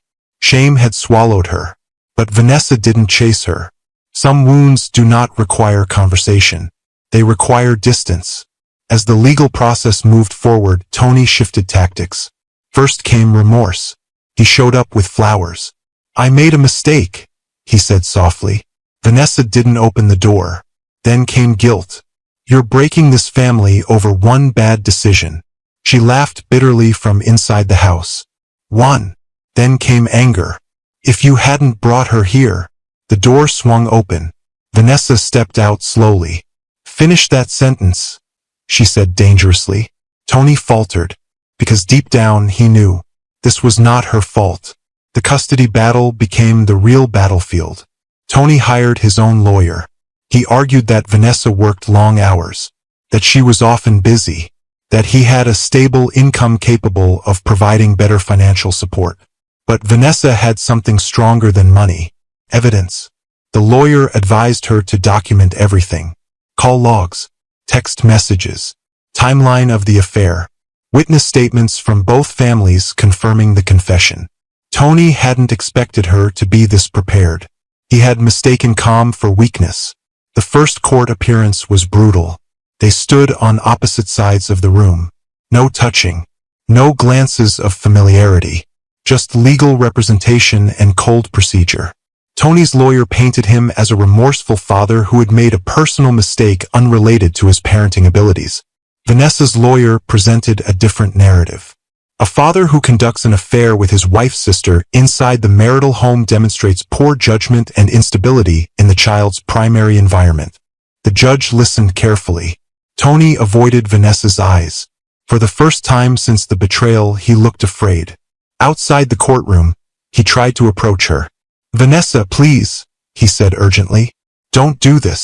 Shame had swallowed her. But Vanessa didn't chase her. Some wounds do not require conversation. They require distance. As the legal process moved forward, Tony shifted tactics. First came remorse. He showed up with flowers. "I made a mistake," he said softly. Vanessa didn't open the door. Then came guilt. "You're breaking this family over one bad decision." She laughed bitterly from inside the house. "One." Then came anger. "If you hadn't brought her here." The door swung open. Vanessa stepped out slowly. "Finish that sentence," she said dangerously. Tony faltered, because deep down he knew this was not her fault. The custody battle became the real battlefield. Tony hired his own lawyer. He argued that Vanessa worked long hours, that she was often busy, that he had a stable income capable of providing better financial support. But Vanessa had something stronger than money: evidence. The lawyer advised her to document everything: call logs, text messages, timeline of the affair, witness statements from both families confirming the confession. Tony hadn't expected her to be this prepared. He had mistaken calm for weakness. The first court appearance was brutal. They stood on opposite sides of the room. No touching, no glances of familiarity, just legal representation and cold procedure. Tony's lawyer painted him as a remorseful father who had made a personal mistake unrelated to his parenting abilities. Vanessa's lawyer presented a different narrative. A father who conducts an affair with his wife's sister inside the marital home demonstrates poor judgment and instability in the child's primary environment. The judge listened carefully. Tony avoided Vanessa's eyes. For the first time since the betrayal, he looked afraid. Outside the courtroom, he tried to approach her. "Vanessa, please," he said urgently. "Don't do this.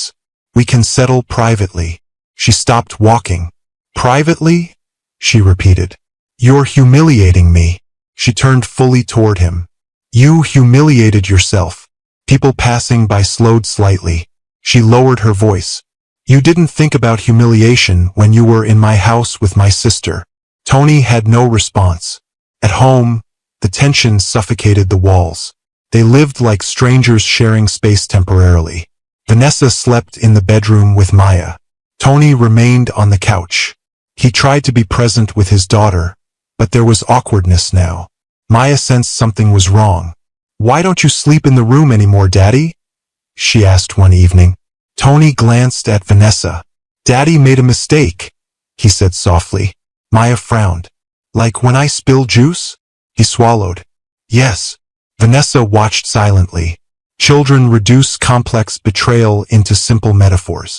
We can settle privately." She stopped walking. "Privately?" she repeated. "You're humiliating me." She turned fully toward him. "You humiliated yourself." People passing by slowed slightly. She lowered her voice. "You didn't think about humiliation when you were in my house with my sister." Tony had no response. At home, the tension suffocated the walls. They lived like strangers sharing space temporarily. Vanessa slept in the bedroom with Maya. Tony remained on the couch. He tried to be present with his daughter, but there was awkwardness now. Maya sensed something was wrong. "Why don't you sleep in the room anymore, Daddy?" she asked one evening. Tony glanced at Vanessa. "Daddy made a mistake," he said softly. Maya frowned. "Like when I spilled juice?" He swallowed. "Yes." Vanessa watched silently. Children reduce complex betrayal into simple metaphors.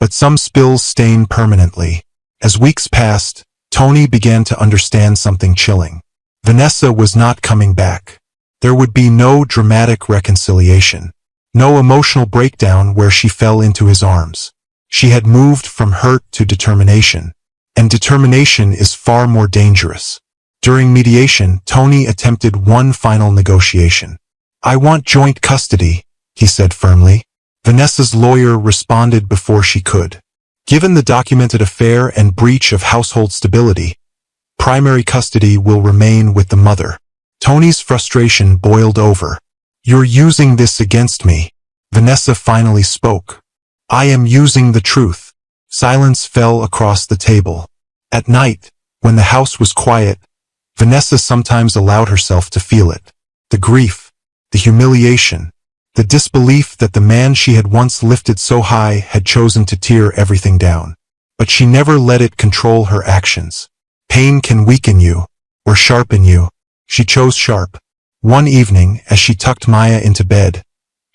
but some spills stain permanently. As weeks passed, Tony began to understand something chilling. Vanessa was not coming back. There would be no dramatic reconciliation, no emotional breakdown where she fell into his arms. She had moved from hurt to determination, and determination is far more dangerous. During mediation, Tony attempted one final negotiation. "I want joint custody," he said firmly. Vanessa's lawyer responded before she could. Given the documented affair and breach of household stability, primary custody will remain with the mother. Tony's frustration boiled over. "You're using this against me." Vanessa finally spoke. "I am using the truth." Silence fell across the table. At night, when the house was quiet, Vanessa sometimes allowed herself to feel it. The grief, the humiliation, the disbelief that the man she had once lifted so high had chosen to tear everything down. But she never let it control her actions. Pain can weaken you, or sharpen you. She chose sharp. One evening, as she tucked Maya into bed,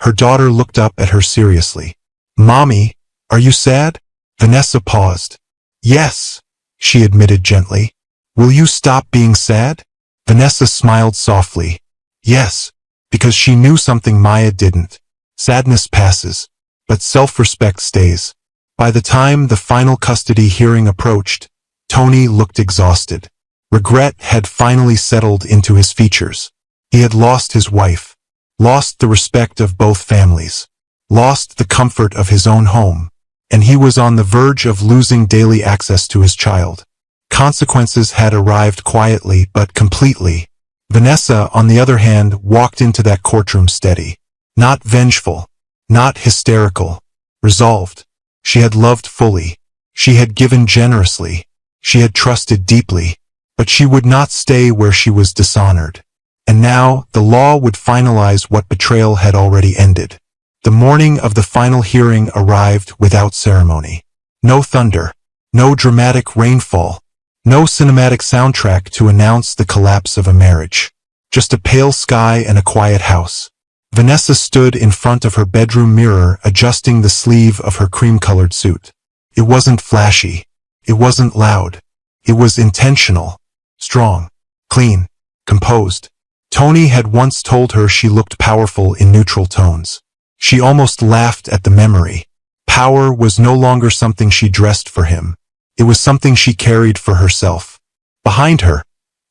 her daughter looked up at her seriously. "Mommy, are you sad?" Vanessa paused. "Yes," she admitted gently. "Will you stop being sad?" Vanessa smiled softly. "Yes," because she knew something Maya didn't. Sadness passes, but self-respect stays. By the time the final custody hearing approached, Tony looked exhausted. Regret had finally settled into his features. He had lost his wife, lost the respect of both families, lost the comfort of his own home, and he was on the verge of losing daily access to his child. Consequences had arrived quietly but completely. Vanessa, on the other hand, walked into that courtroom steady. Not vengeful, not hysterical, resolved. She had loved fully. She had given generously. She had trusted deeply. But she would not stay where she was dishonored. And now, the law would finalize what betrayal had already ended. The morning of the final hearing arrived without ceremony. No thunder, no dramatic rainfall, no cinematic soundtrack to announce the collapse of a marriage. Just a pale sky and a quiet house. Vanessa stood in front of her bedroom mirror, adjusting the sleeve of her cream-colored suit. It wasn't flashy. It wasn't loud. It was intentional, strong, clean, composed. Tony had once told her she looked powerful in neutral tones. She almost laughed at the memory. Power was no longer something she dressed for him. It was something she carried for herself. Behind her,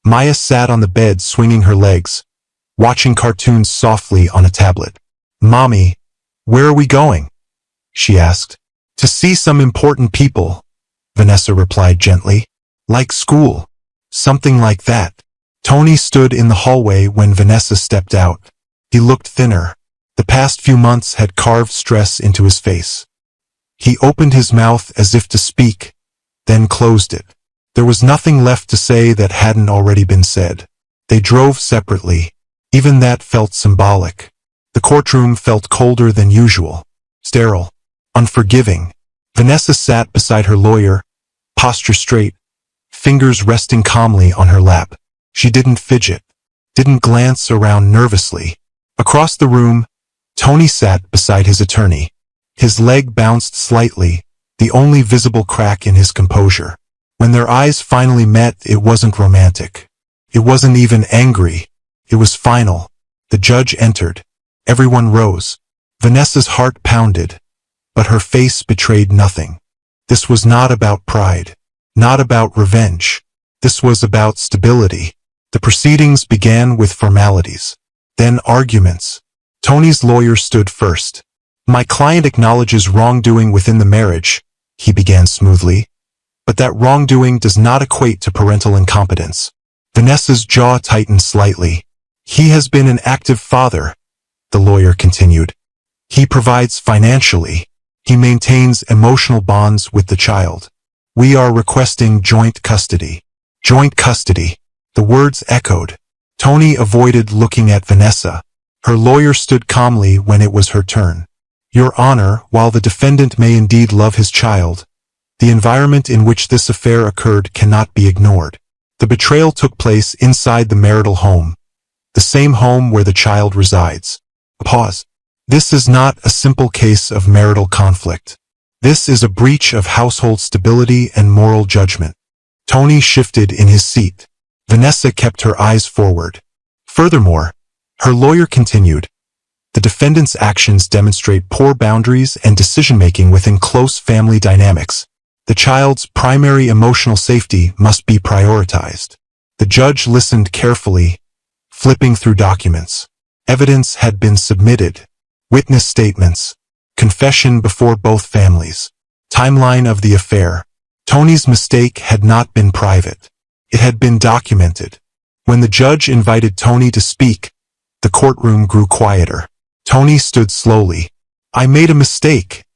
Maya sat on the bed swinging her legs, watching cartoons softly on a tablet. "Mommy, where are we going?" she asked. "To see some important people," Vanessa replied gently. "Like school. Something like that." Tony stood in the hallway when Vanessa stepped out. He looked thinner. The past few months had carved stress into his face. He opened his mouth as if to speak, then closed it. There was nothing left to say that hadn't already been said. They drove separately. Even that felt symbolic. The courtroom felt colder than usual, sterile, unforgiving. Vanessa sat beside her lawyer, posture straight, fingers resting calmly on her lap. She didn't fidget, didn't glance around nervously. Across the room, Tony sat beside his attorney. His leg bounced slightly, the only visible crack in his composure. When their eyes finally met, it wasn't romantic. It wasn't even angry. It was final. The judge entered. Everyone rose. Vanessa's heart pounded, but her face betrayed nothing. This was not about pride, not about revenge. This was about stability. The proceedings began with formalities, then arguments. Tony's lawyer stood first. "My client acknowledges wrongdoing within the marriage," he began smoothly. "But that wrongdoing does not equate to parental incompetence." Vanessa's jaw tightened slightly. "He has been an active father," the lawyer continued. "He provides financially. He maintains emotional bonds with the child. We are requesting joint custody." Joint custody. The words echoed. Tony avoided looking at Vanessa. Her lawyer stood calmly when it was her turn. "Your Honor, while the defendant may indeed love his child, the environment in which this affair occurred cannot be ignored. The betrayal took place inside the marital home, the same home where the child resides." A pause. "This is not a simple case of marital conflict. This is a breach of household stability and moral judgment. Tony shifted in his seat. Vanessa kept her eyes forward. Furthermore, her lawyer continued, the defendant's actions demonstrate poor boundaries and decision-making within close family dynamics. The child's primary emotional safety must be prioritized. The judge listened carefully, flipping through documents. Evidence had been submitted. Witness statements. Confession before both families. Timeline of the affair. Tony's mistake had not been private. It had been documented. When the judge invited Tony to speak, the courtroom grew quieter. Tony stood slowly. I made a mistake,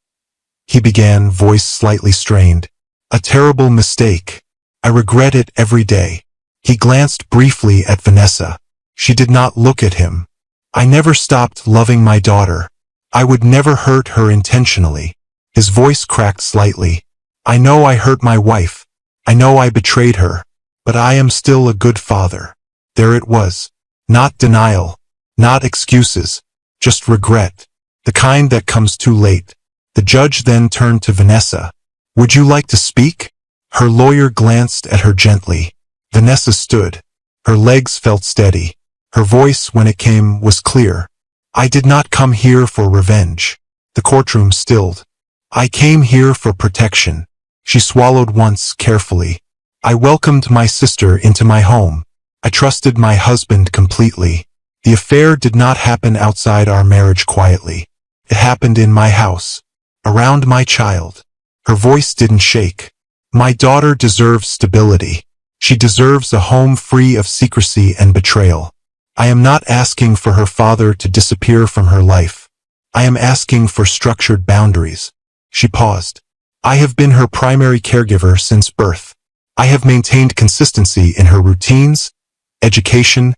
he began, voice slightly strained. A terrible mistake. I regret it every day. He glanced briefly at Vanessa. She did not look at him. I never stopped loving my daughter. I would never hurt her intentionally. His voice cracked slightly. I know I hurt my wife. I know I betrayed her. But I am still a good father. There it was. Not denial. Not excuses. Just regret. The kind that comes too late. The judge then turned to Vanessa. Would you like to speak? Her lawyer glanced at her gently. Vanessa stood. Her legs felt steady. Her voice, when it came, was clear. I did not come here for revenge. The courtroom stilled. I came here for protection. She swallowed once carefully. I welcomed my sister into my home. I trusted my husband completely. The affair did not happen outside our marriage quietly. It happened in my house, around my child. Her voice didn't shake. My daughter deserves stability. She deserves a home free of secrecy and betrayal. I am not asking for her father to disappear from her life. I am asking for structured boundaries. She paused. I have been her primary caregiver since birth. I have maintained consistency in her routines, education,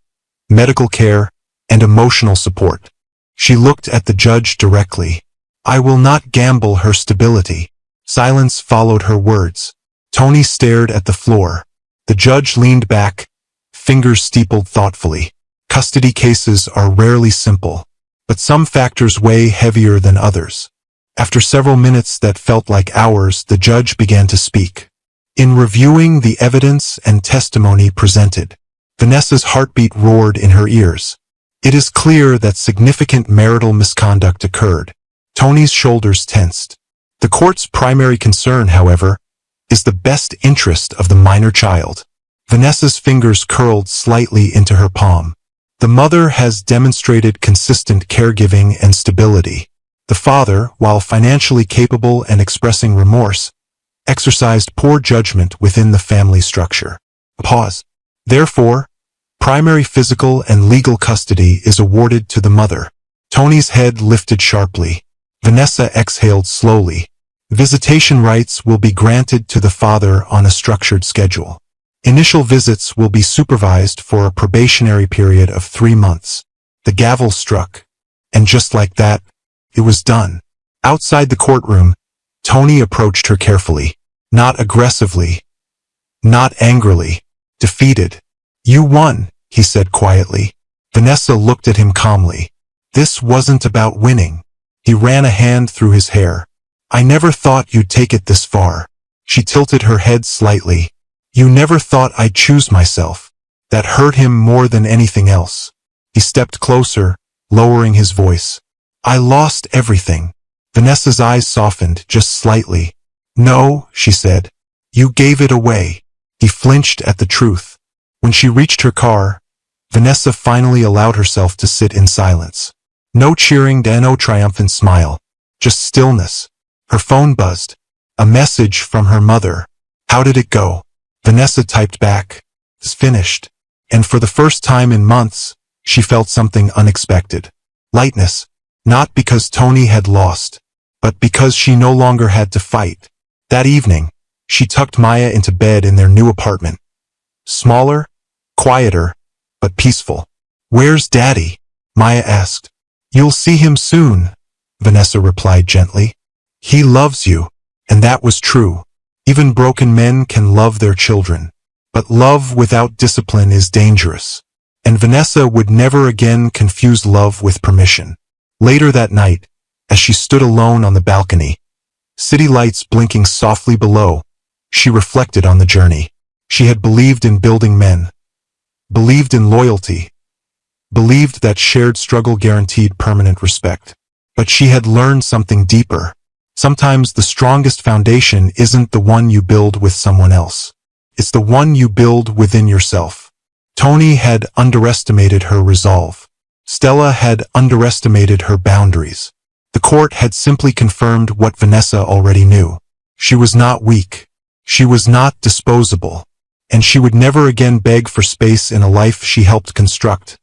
medical care, and emotional support. She looked at the judge directly. I will not gamble her stability. Silence followed her words. Tony stared at the floor. The judge leaned back, fingers steepled thoughtfully. Custody cases are rarely simple, but some factors weigh heavier than others. After several minutes that felt like hours, the judge began to speak. In reviewing the evidence and testimony presented, Vanessa's heartbeat roared in her ears. It is clear that significant marital misconduct occurred. Tony's shoulders tensed. The court's primary concern, however, is the best interest of the minor child. Vanessa's fingers curled slightly into her palm. The mother has demonstrated consistent caregiving and stability. The father, while financially capable and expressing remorse, exercised poor judgment within the family structure. Pause. Therefore, primary physical and legal custody is awarded to the mother. Tony's head lifted sharply. Vanessa exhaled slowly. Visitation rights will be granted to the father on a structured schedule. Initial visits will be supervised for a probationary period of 3 months. The gavel struck. And just like that, it was done. Outside the courtroom, Tony approached her carefully. Not aggressively. Not angrily. Defeated. You won, he said quietly. Vanessa looked at him calmly. This wasn't about winning. He ran a hand through his hair. I never thought you'd take it this far. She tilted her head slightly. You never thought I'd choose myself. That hurt him more than anything else. He stepped closer, lowering his voice. I lost everything. Vanessa's eyes softened just slightly. No, she said. You gave it away. He flinched at the truth. When she reached her car, Vanessa finally allowed herself to sit in silence. No cheering, no triumphant smile. Just stillness. Her phone buzzed. A message from her mother. How did it go? Vanessa typed back. It's finished. And for the first time in months, she felt something unexpected. Lightness. Not because Tony had lost, but because she no longer had to fight. That evening, she tucked Maya into bed in their new apartment. Smaller, quieter, but peaceful. Where's Daddy? Maya asked. You'll see him soon, Vanessa replied gently. He loves you, and that was true. Even broken men can love their children. But love without discipline is dangerous. And Vanessa would never again confuse love with permission. Later that night, as she stood alone on the balcony, city lights blinking softly below. She reflected on the journey. She had believed in building men, believed in loyalty, believed that shared struggle guaranteed permanent respect. But she had learned something deeper. Sometimes the strongest foundation isn't the one you build with someone else. It's the one you build within yourself. Tony had underestimated her resolve. Stella had underestimated her boundaries. The court had simply confirmed what Vanessa already knew. She was not weak. She was not disposable. And she would never again beg for space in a life she helped construct.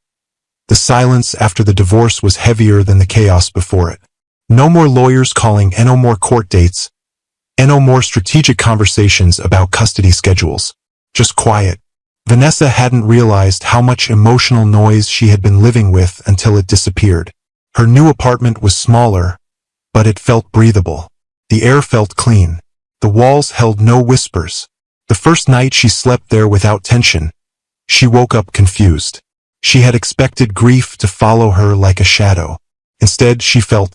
The silence after the divorce was heavier than the chaos before it. No more lawyers calling, and no more court dates, and no more strategic conversations about custody schedules. Just quiet. Vanessa hadn't realized how much emotional noise she had been living with until it disappeared. Her new apartment was smaller, but it felt breathable. The air felt clean. The walls held no whispers. The first night she slept there without tension, she woke up confused. She had expected grief to follow her like a shadow. Instead, she felt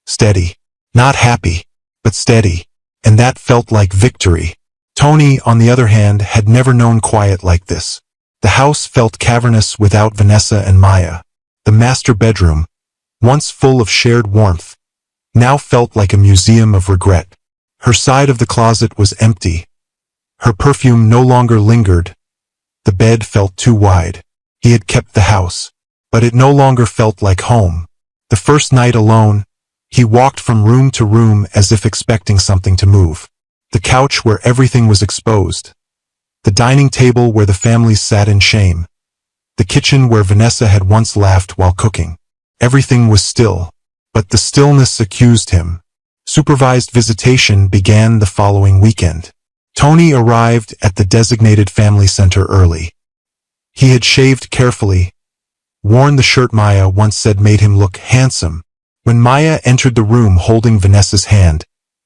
steady. Not happy, but steady. And that felt like victory. Tony, on the other hand, had never known quiet like this. The house felt cavernous without Vanessa and Maya. The master bedroom, once full of shared warmth, now felt like a museum of regret. Her side of the closet was empty. Her perfume no longer lingered. The bed felt too wide. He had kept the house, but it no longer felt like home. The first night alone, he walked from room to room as if expecting something to move. The couch where everything was exposed. The dining table where the families sat in shame. The kitchen where Vanessa had once laughed while cooking. Everything was still, but the stillness accused him. Supervised visitation began the following weekend. Tony arrived at the designated family center early. He had shaved carefully, worn the shirt Maya once said made him look handsome. When Maya entered the room holding Vanessa's hand,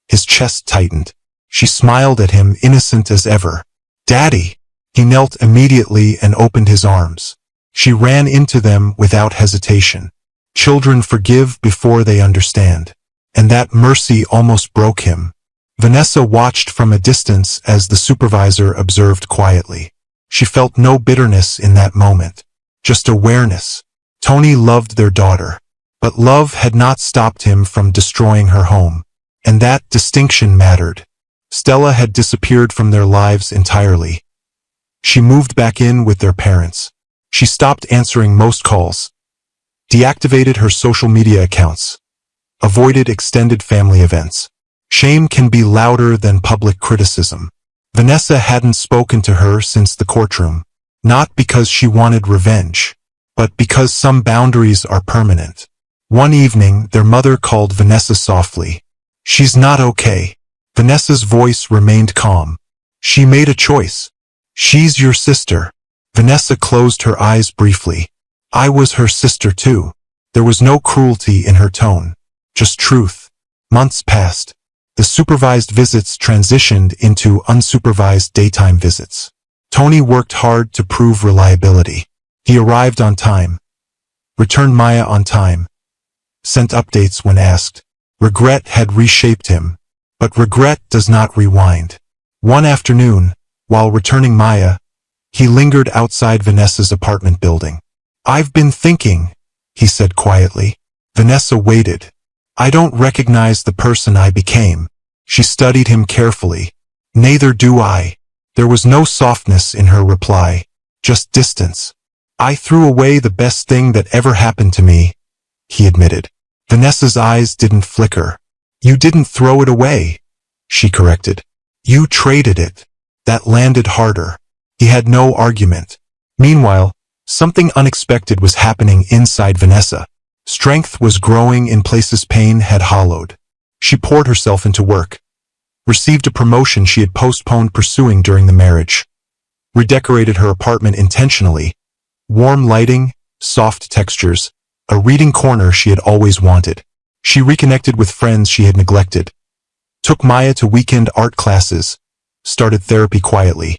his chest tightened. She smiled at him, innocent as ever. "Daddy!" He knelt immediately and opened his arms. She ran into them without hesitation. Children forgive before they understand. And that mercy almost broke him. Vanessa watched from a distance as the supervisor observed quietly. She felt no bitterness in that moment, just awareness. Tony loved their daughter, but love had not stopped him from destroying her home. And that distinction mattered. Stella had disappeared from their lives entirely. She moved back in with their parents. She stopped answering most calls, deactivated her social media accounts, avoided extended family events. Shame can be louder than public criticism. Vanessa hadn't spoken to her since the courtroom, not because she wanted revenge, but because some boundaries are permanent. One evening, their mother called Vanessa softly. "She's not okay." Vanessa's voice remained calm. "She made a choice. She's your sister." Vanessa closed her eyes briefly. "I was her sister too." There was no cruelty in her tone, just truth. Months passed. The supervised visits transitioned into unsupervised daytime visits. Tony worked hard to prove reliability. He arrived on time, returned Maya on time, sent updates when asked. Regret had reshaped him, but regret does not rewind. One afternoon, while returning Maya, he lingered outside Vanessa's apartment building. "I've been thinking," he said quietly. Vanessa waited. "I don't recognize the person I became." She studied him carefully. "Neither do I." There was no softness in her reply, just distance. "I threw away the best thing that ever happened to me," he admitted. Vanessa's eyes didn't flicker. "You didn't throw it away," she corrected. "You traded it." That landed harder. He had no argument. Meanwhile, something unexpected was happening inside Vanessa. Strength was growing in places pain had hollowed. She poured herself into work, received a promotion she had postponed pursuing during the marriage, redecorated her apartment intentionally, warm lighting, soft textures, a reading corner she had always wanted. She reconnected with friends she had neglected, took Maya to weekend art classes, started therapy quietly,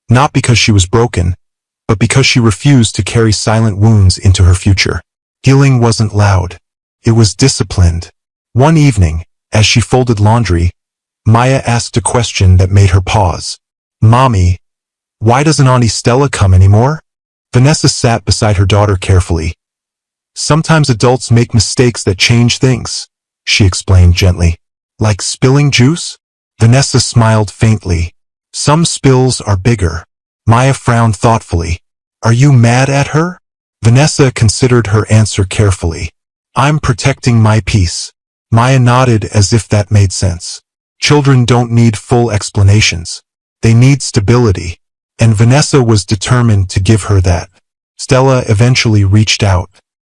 not because she was broken, but because she refused to carry silent wounds into her future. Healing wasn't loud. It was disciplined. One evening, as she folded laundry, Maya asked a question that made her pause. Mommy, why doesn't Auntie Stella come anymore? Vanessa sat beside her daughter carefully. Sometimes adults make mistakes that change things, she explained gently. Like spilling juice? Vanessa smiled faintly. Some spills are bigger. Maya frowned thoughtfully. Are you mad at her? Vanessa considered her answer carefully. I'm protecting my peace. Maya nodded as if that made sense. Children don't need full explanations. They need stability. And Vanessa was determined to give her that. Stella eventually reached out.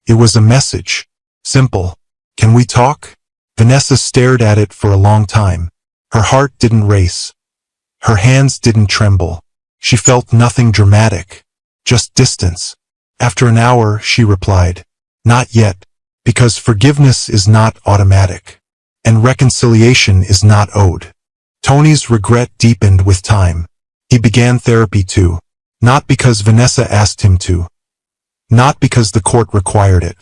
It was a message. Simple. Can we talk? Vanessa stared at it for a long time. Her heart didn't race. Her hands didn't tremble. She felt nothing dramatic. Just distance. After an hour, she replied, Not yet, because forgiveness is not automatic. And reconciliation is not owed. Tony's regret deepened with time. He began therapy too. Not because Vanessa asked him to. Not because the court required it.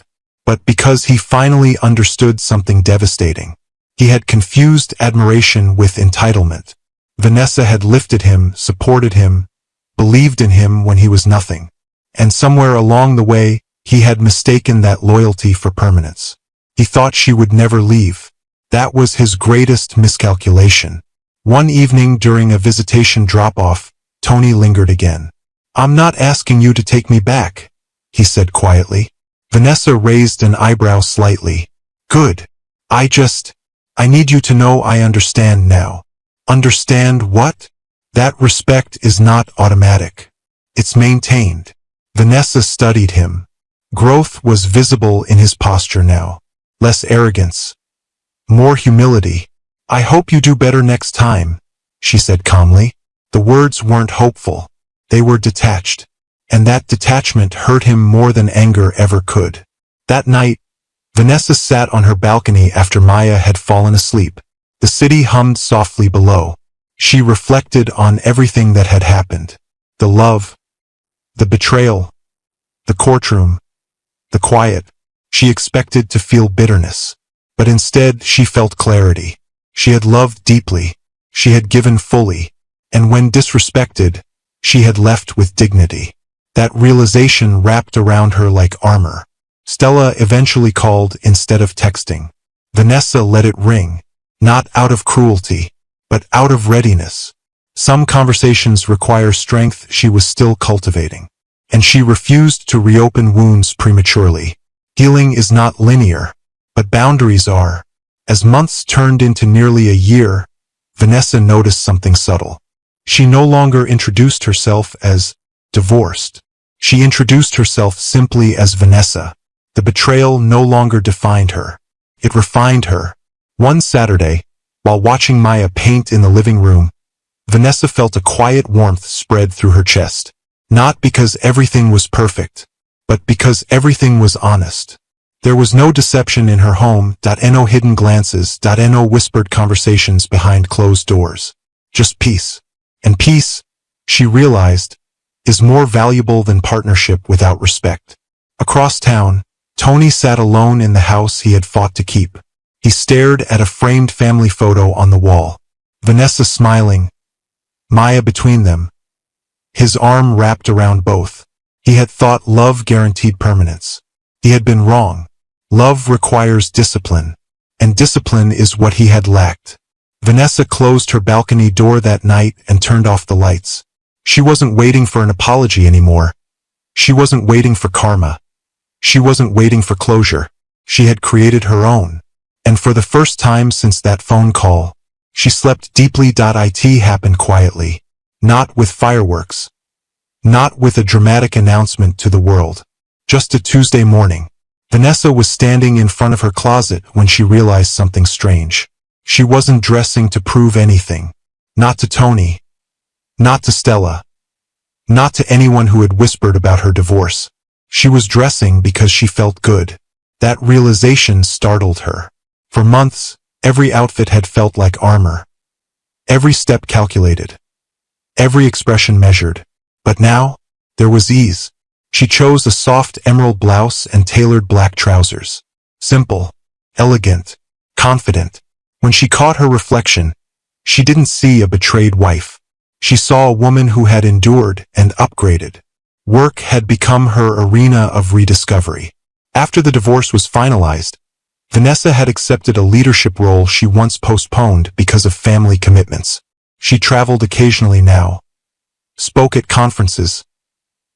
But because he finally understood something devastating. He had confused admiration with entitlement. Vanessa had lifted him, supported him, believed in him when he was nothing. And somewhere along the way, he had mistaken that loyalty for permanence. He thought she would never leave. That was his greatest miscalculation. One evening during a visitation drop-off, Tony lingered again. I'm not asking you to take me back, he said quietly. Vanessa raised an eyebrow slightly. Good. I need you to know I understand now. Understand what? That respect is not automatic. It's maintained. Vanessa studied him. Growth was visible in his posture now. Less arrogance. More humility. I hope you do better next time, she said calmly. The words weren't hopeful. They were detached. And that detachment hurt him more than anger ever could. That night, Vanessa sat on her balcony after Maya had fallen asleep. The city hummed softly below. She reflected on everything that had happened. The love, the betrayal, the courtroom, the quiet. She expected to feel bitterness. But instead she felt clarity. She had loved deeply. She had given fully. And when disrespected, she had left with dignity. That realization wrapped around her like armor. Stella eventually called instead of texting. Vanessa let it ring, not out of cruelty, but out of readiness. Some conversations require strength she was still cultivating. And she refused to reopen wounds prematurely. Healing is not linear, but boundaries are. As months turned into nearly a year, Vanessa noticed something subtle. She no longer introduced herself as divorced. She introduced herself simply as Vanessa. The betrayal no longer defined her. It refined her. One Saturday, while watching Maya paint in the living room, Vanessa felt a quiet warmth spread through her chest. Not because everything was perfect, but because everything was honest. There was no deception in her home, no hidden glances, no whispered conversations behind closed doors. Just peace. And peace, she realized, is more valuable than partnership without respect. Across town, Tony sat alone in the house he had fought to keep. He stared at a framed family photo on the wall. Vanessa smiling, Maya between them. His arm wrapped around both. He had thought love guaranteed permanence. He had been wrong. Love requires discipline, and discipline is what he had lacked. Vanessa closed her balcony door that night and turned off the lights. She wasn't waiting for an apology anymore. She wasn't waiting for karma. She wasn't waiting for closure. She had created her own. And for the first time since that phone call, she slept deeply. It happened quietly. Not with fireworks. Not with a dramatic announcement to the world. Just a Tuesday morning. Vanessa was standing in front of her closet when she realized something strange. She wasn't dressing to prove anything. Not to Tony. Not to Stella. Not to anyone who had whispered about her divorce. She was dressing because she felt good. That realization startled her. For months, every outfit had felt like armor. Every step calculated. Every expression measured. But now, there was ease. She chose a soft emerald blouse and tailored black trousers. Simple, elegant, confident. When she caught her reflection, She didn't see a betrayed wife. She saw a woman who had endured and upgraded. Work had become her arena of rediscovery. After the divorce was finalized, Vanessa had accepted a leadership role she once postponed because of family commitments. She traveled occasionally now, spoke at conferences,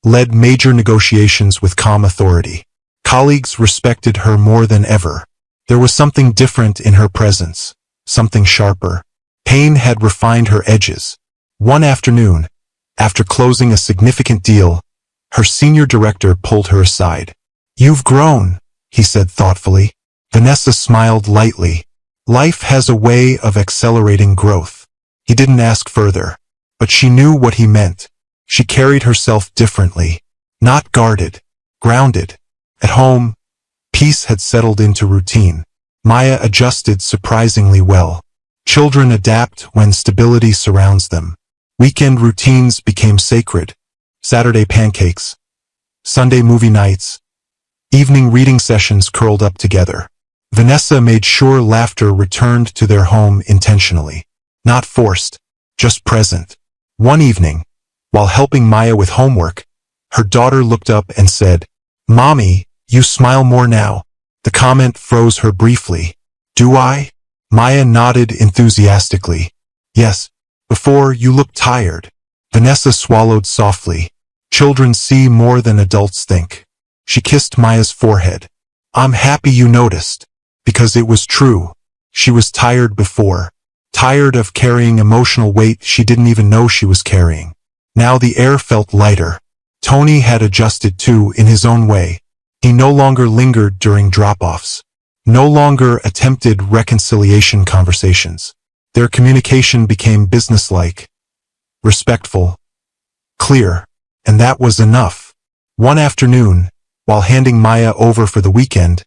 led major negotiations with calm authority. Colleagues respected her more than ever. There was something different in her presence, something sharper. Pain had refined her edges. One afternoon, after closing a significant deal, her senior director pulled her aside. "You've grown," he said thoughtfully. Vanessa smiled lightly. Life has a way of accelerating growth. He didn't ask further, but she knew what he meant. She carried herself differently, not guarded, grounded. At home, peace had settled into routine. Maya adjusted surprisingly well. Children adapt when stability surrounds them. Weekend routines became sacred. Saturday pancakes, Sunday movie nights, evening reading sessions curled up together. Vanessa made sure laughter returned to their home intentionally. Not forced, just present. One evening, while helping Maya with homework, her daughter looked up and said, "Mommy, you smile more now." The comment froze her briefly. "Do I?" Maya nodded enthusiastically. "Yes, before you looked tired." Vanessa swallowed softly. Children see more than adults think. She kissed Maya's forehead. "I'm happy you noticed." Because it was true. She was tired before. Tired of carrying emotional weight she didn't even know she was carrying. Now the air felt lighter. Tony had adjusted too in his own way. He no longer lingered during drop-offs. No longer attempted reconciliation conversations. Their communication became businesslike, respectful, clear, and that was enough. One afternoon, while handing Maya over for the weekend,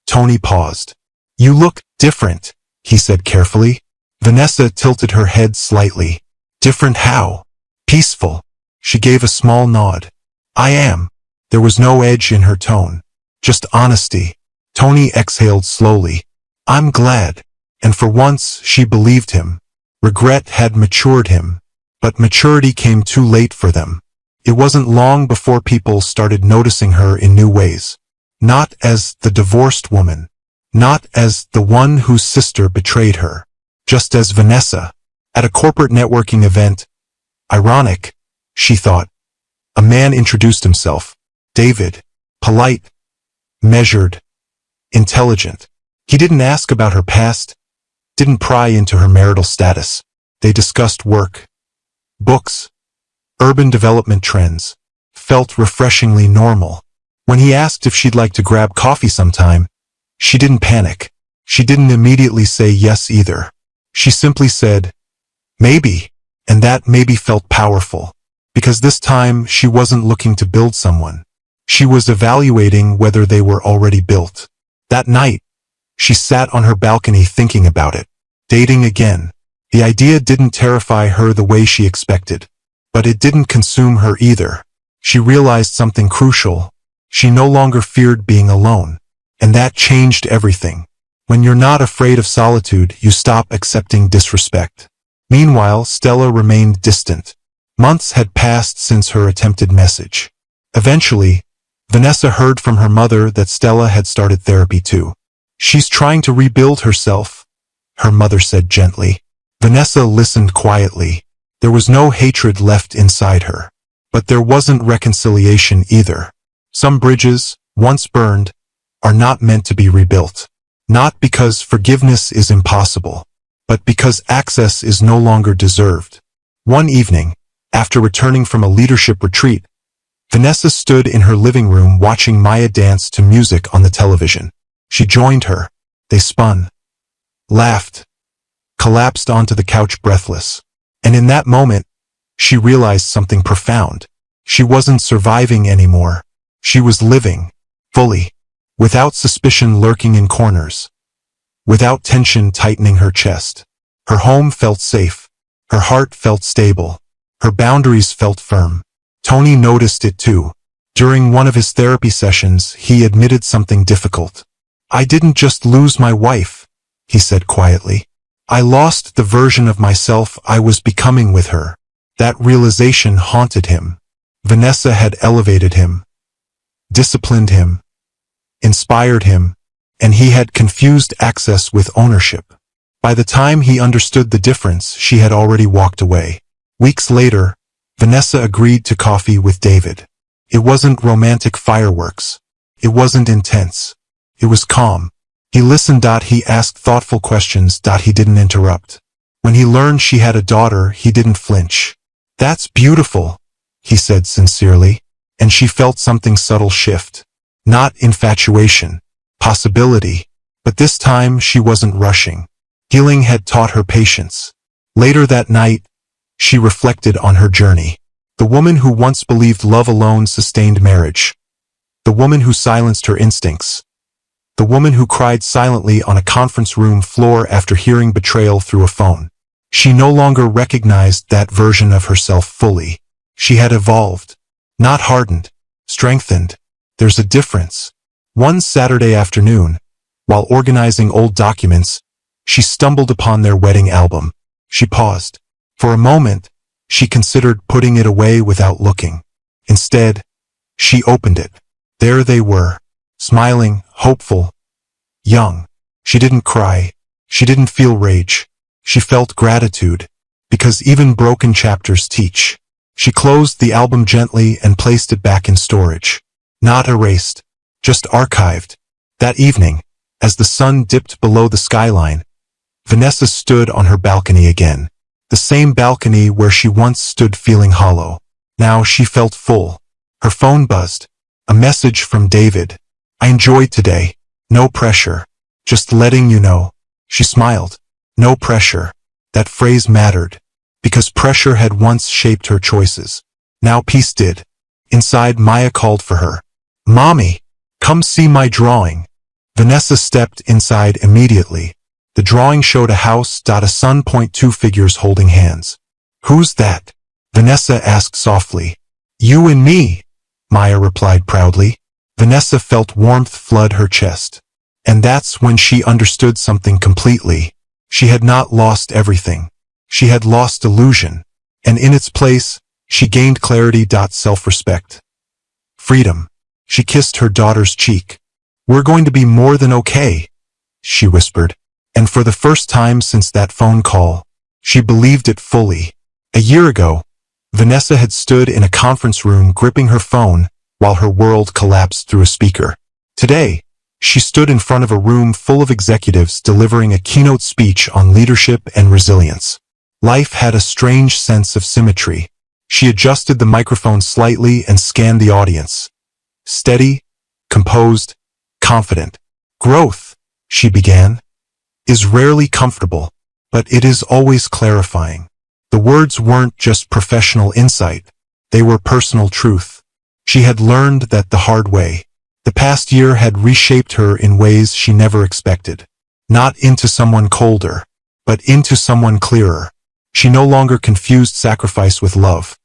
Tony paused. "You look different," he said carefully. Vanessa tilted her head slightly. "Different how?" "Peaceful." She gave a small nod. "I am." There was no edge in her tone, just honesty. Tony exhaled slowly. "I'm glad." And for once, she believed him. Regret had matured him, but maturity came too late for them. It wasn't long before people started noticing her in new ways. Not as the divorced woman. Not as the one whose sister betrayed her. Just as Vanessa. At a corporate networking event. Ironic, she thought. A man introduced himself. David. Polite. Measured. Intelligent. He didn't ask about her past. Didn't pry into her marital status. They discussed work. Books. Urban development trends. Felt refreshingly normal. When he asked if she'd like to grab coffee sometime, she didn't panic. She didn't immediately say yes either. She simply said, "Maybe," and that maybe felt powerful. Because this time she wasn't looking to build someone. She was evaluating whether they were already built. That night, she sat on her balcony thinking about it. Dating again. The idea didn't terrify her the way she expected. But it didn't consume her either. She realized something crucial. She no longer feared being alone. And that changed everything. When you're not afraid of solitude, you stop accepting disrespect. Meanwhile, Stella remained distant. Months had passed since her attempted message. Eventually, Vanessa heard from her mother that Stella had started therapy too. "She's trying to rebuild herself," her mother said gently. Vanessa listened quietly. There was no hatred left inside her. But there wasn't reconciliation either. Some bridges, once burned, are not meant to be rebuilt. Not because forgiveness is impossible, but because access is no longer deserved. One evening, after returning from a leadership retreat, Vanessa stood in her living room watching Maya dance to music on the television. She joined her. They spun, laughed, collapsed onto the couch breathless. And in that moment, she realized something profound. She wasn't surviving anymore. She was living, fully, without suspicion lurking in corners, without tension tightening her chest. Her home felt safe. Her heart felt stable. Her boundaries felt firm. Tony noticed it too. During one of his therapy sessions, he admitted something difficult. "I didn't just lose my wife," he said quietly. I lost the version of myself I was becoming with her. That realization haunted him. Vanessa had elevated him, disciplined him, inspired him, and he had confused access with ownership. By the time he understood the difference, she had already walked away. Weeks later, Vanessa agreed to coffee with David. It wasn't romantic fireworks. It wasn't intense. It was calm. He listened. He asked thoughtful questions. He didn't interrupt. When he learned she had a daughter, he didn't flinch. "That's beautiful," he said sincerely, and she felt something subtle shift. Not infatuation, possibility, but this time she wasn't rushing. Healing had taught her patience. Later that night, she reflected on her journey. The woman who once believed love alone sustained marriage. The woman who silenced her instincts. The woman who cried silently on a conference room floor after hearing betrayal through a phone. She no longer recognized that version of herself fully. She had evolved, not hardened, strengthened. There's a difference. One Saturday afternoon, while organizing old documents, she stumbled upon their wedding album. She paused. For a moment, she considered putting it away without looking. Instead, she opened it. There they were, smiling, hopeful, young. She didn't cry. She didn't feel rage. She felt gratitude, because even broken chapters teach. She closed the album gently and placed it back in storage. Not erased, just archived. That evening, as the sun dipped below the skyline, Vanessa stood on her balcony again. The same balcony where she once stood feeling hollow. Now she felt full. Her phone buzzed. A message from David. "I enjoyed today. No pressure. Just letting you know." She smiled. No pressure. That phrase mattered, because pressure had once shaped her choices. Now peace did. Inside, Maya called for her. "Mommy, come see my drawing." Vanessa stepped inside immediately. The drawing showed a house. A sun. Two figures holding hands. "Who's that?" Vanessa asked softly. "You and me," Maya replied proudly. Vanessa felt warmth flood her chest. And that's when she understood something completely. She had not lost everything. She had lost illusion. And in its place, she gained clarity. Self-respect. Freedom. She kissed her daughter's cheek. "We're going to be more than okay," she whispered. And for the first time since that phone call, she believed it fully. A year ago, Vanessa had stood in a conference room gripping her phone while her world collapsed through a speaker. Today, she stood in front of a room full of executives delivering a keynote speech on leadership and resilience. Life had a strange sense of symmetry. She adjusted the microphone slightly and scanned the audience. Steady, composed, confident. "Growth," she began, "is rarely comfortable, but it is always clarifying." The words weren't just professional insight. They were personal truth. She had learned that the hard way. The past year had reshaped her in ways she never expected. Not into someone colder, but into someone clearer. She no longer confused sacrifice with love.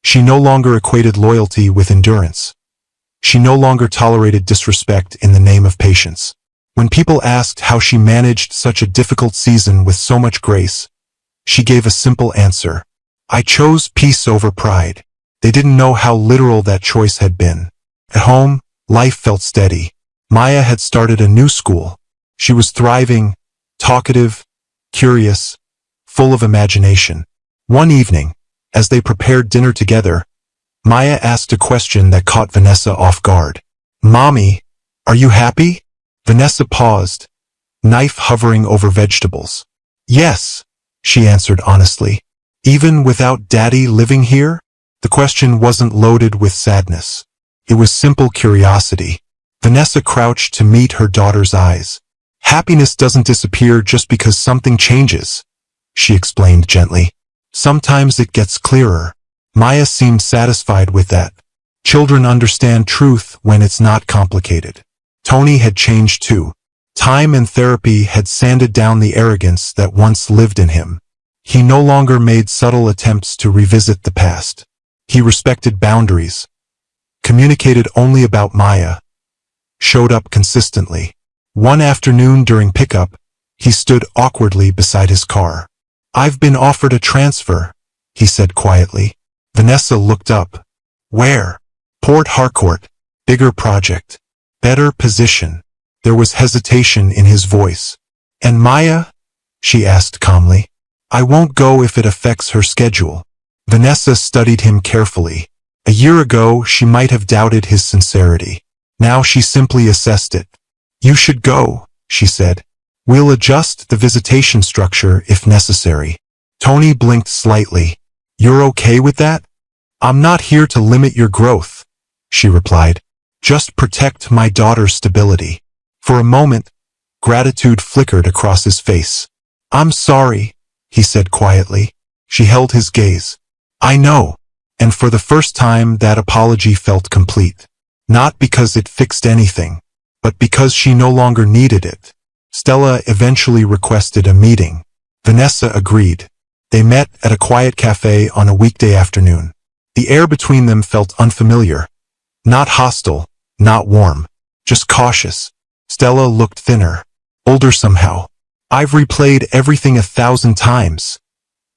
She no longer equated loyalty with endurance. She no longer tolerated disrespect in the name of patience. When people asked how she managed such a difficult season with so much grace, she gave a simple answer. "I chose peace over pride." They didn't know how literal that choice had been. At home, life felt steady. Maya had started a new school. She was thriving, talkative, curious, full of imagination. One evening, as they prepared dinner together, Maya asked a question that caught Vanessa off guard. "Mommy, are you happy?" Vanessa paused, knife hovering over vegetables. "Yes," she answered honestly. "Even without Daddy living here?" The question wasn't loaded with sadness. It was simple curiosity. Vanessa crouched to meet her daughter's eyes. "Happiness doesn't disappear just because something changes," she explained gently. "Sometimes it gets clearer." Maya seemed satisfied with that. Children understand truth when it's not complicated. Tony had changed too. Time and therapy had sanded down the arrogance that once lived in him. He no longer made subtle attempts to revisit the past. He respected boundaries, communicated only about Maya, showed up consistently. One afternoon during pickup, He stood awkwardly beside his car. "I've been offered a transfer," he said quietly. Vanessa looked up. "Where?" "Port Harcourt. Bigger project. Better position." There was hesitation in his voice. "And Maya?" she asked calmly. "I won't go if it affects her schedule." Vanessa studied him carefully. A year ago, she might have doubted his sincerity. Now she simply assessed it. "You should go," she said. "We'll adjust the visitation structure if necessary." Tony blinked slightly. "You're okay with that?" "I'm not here to limit your growth," she replied. "Just protect my daughter's stability." For a moment, gratitude flickered across his face. "I'm sorry," he said quietly. She held his gaze. "I know." And for the first time that apology felt complete. Not because it fixed anything, but because she no longer needed it. Stella eventually requested a meeting. Vanessa agreed. They met at a quiet cafe on a weekday afternoon. The air between them felt unfamiliar. Not hostile, not warm, just cautious. Stella looked thinner, older somehow. "I've replayed everything 1,000 times,"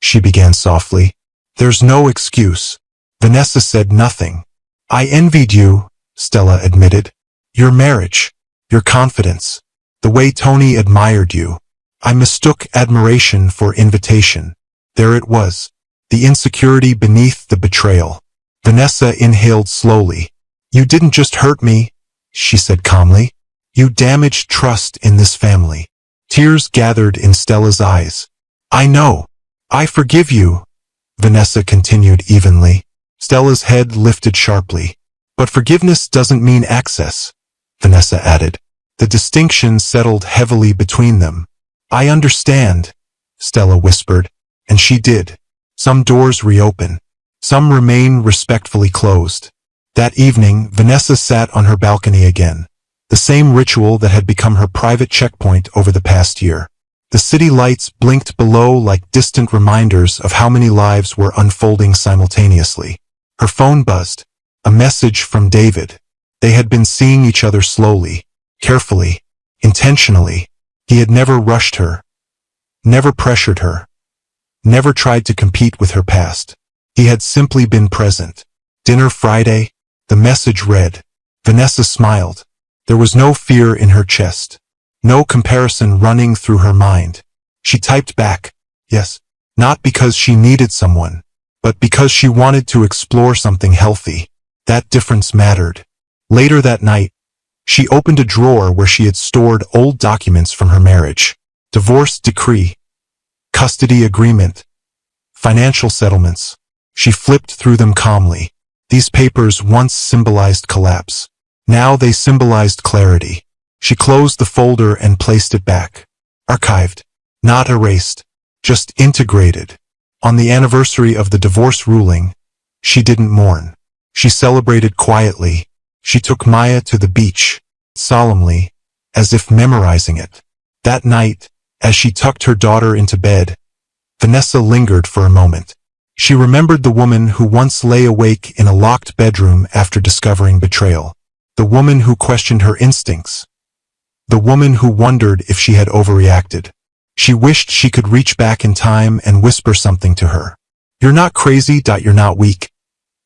she began softly. "There's no excuse." Vanessa said nothing. "I envied you," Stella admitted. "Your marriage, your confidence, the way Tony admired you. I mistook admiration for invitation. There it was, the insecurity beneath the betrayal." Vanessa inhaled slowly. "You didn't just hurt me," she said calmly. "You damaged trust in this family." Tears gathered in Stella's eyes. "I know. I forgive you," Vanessa continued evenly. Stella's head lifted sharply. "But forgiveness doesn't mean access," Vanessa added. The distinction settled heavily between them. "I understand," Stella whispered, and she did. Some doors reopen. Some remain respectfully closed. That evening, Vanessa sat on her balcony again. The same ritual that had become her private checkpoint over the past year. The city lights blinked below like distant reminders of how many lives were unfolding simultaneously. Her phone buzzed. A message from David. They had been seeing each other slowly, carefully, intentionally. He had never rushed her, never pressured her, never tried to compete with her past. He had simply been present. "Dinner Friday?" The message read. Vanessa smiled. There was no fear in her chest, no comparison running through her mind. She typed back, "Yes," not because she needed someone, but because she wanted to explore something healthy. That difference mattered. Later that night, she opened a drawer where she had stored old documents from her marriage. Divorce decree, custody agreement, financial settlements. She flipped through them calmly. These papers once symbolized collapse. Now they symbolized clarity. She closed the folder and placed it back. Archived. Not erased. Just integrated. On the anniversary of the divorce ruling, she didn't mourn. She celebrated quietly. She took Maya to the beach, solemnly, as if memorizing it. That night, as she tucked her daughter into bed, Vanessa lingered for a moment. She remembered the woman who once lay awake in a locked bedroom after discovering betrayal. The woman who questioned her instincts. The woman who wondered if she had overreacted. She wished she could reach back in time and whisper something to her. "You're not crazy. You're not weak.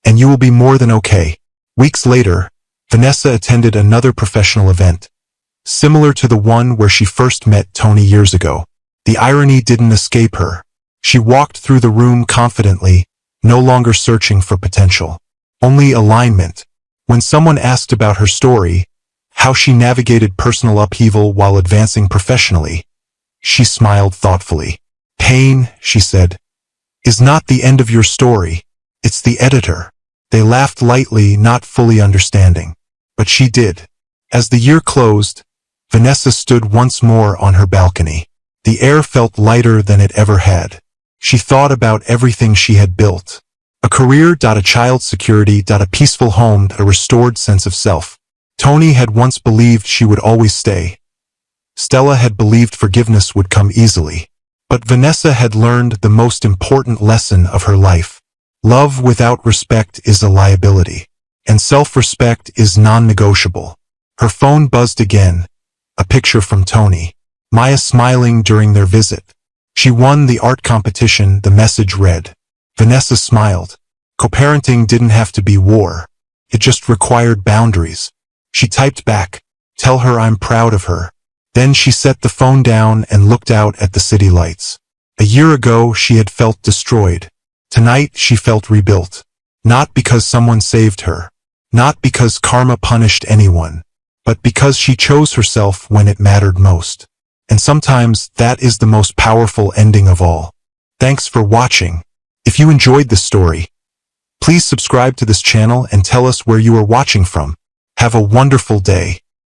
And you will be more than okay." Weeks later, Vanessa attended another professional event, similar to the one where she first met Tony years ago. The irony didn't escape her. She walked through the room confidently, no longer searching for potential. Only alignment. When someone asked about her story, how she navigated personal upheaval while advancing professionally, she smiled thoughtfully. "Pain," she said, "is not the end of your story. It's the editor." They laughed lightly, not fully understanding. But she did. As the year closed, Vanessa stood once more on her balcony. The air felt lighter than it ever had. She thought about everything she had built. A career, a child's security, a peaceful home, a restored sense of self. Tony had once believed she would always stay. Stella had believed forgiveness would come easily. But Vanessa had learned the most important lesson of her life. Love without respect is a liability, and self-respect is non-negotiable. Her phone buzzed again. A picture from Tony. Maya smiling during their visit. She won the art competition, the message read. Vanessa smiled. Co-parenting didn't have to be war. It just required boundaries. She typed back, "Tell her I'm proud of her." Then she set the phone down and looked out at the city lights. A year ago, she had felt destroyed. Tonight, she felt rebuilt. Not because someone saved her. Not because karma punished anyone. But because she chose herself when it mattered most. And sometimes, that is the most powerful ending of all. Thanks for watching. If you enjoyed this story, please subscribe to this channel and tell us where you are watching from. Have a wonderful day.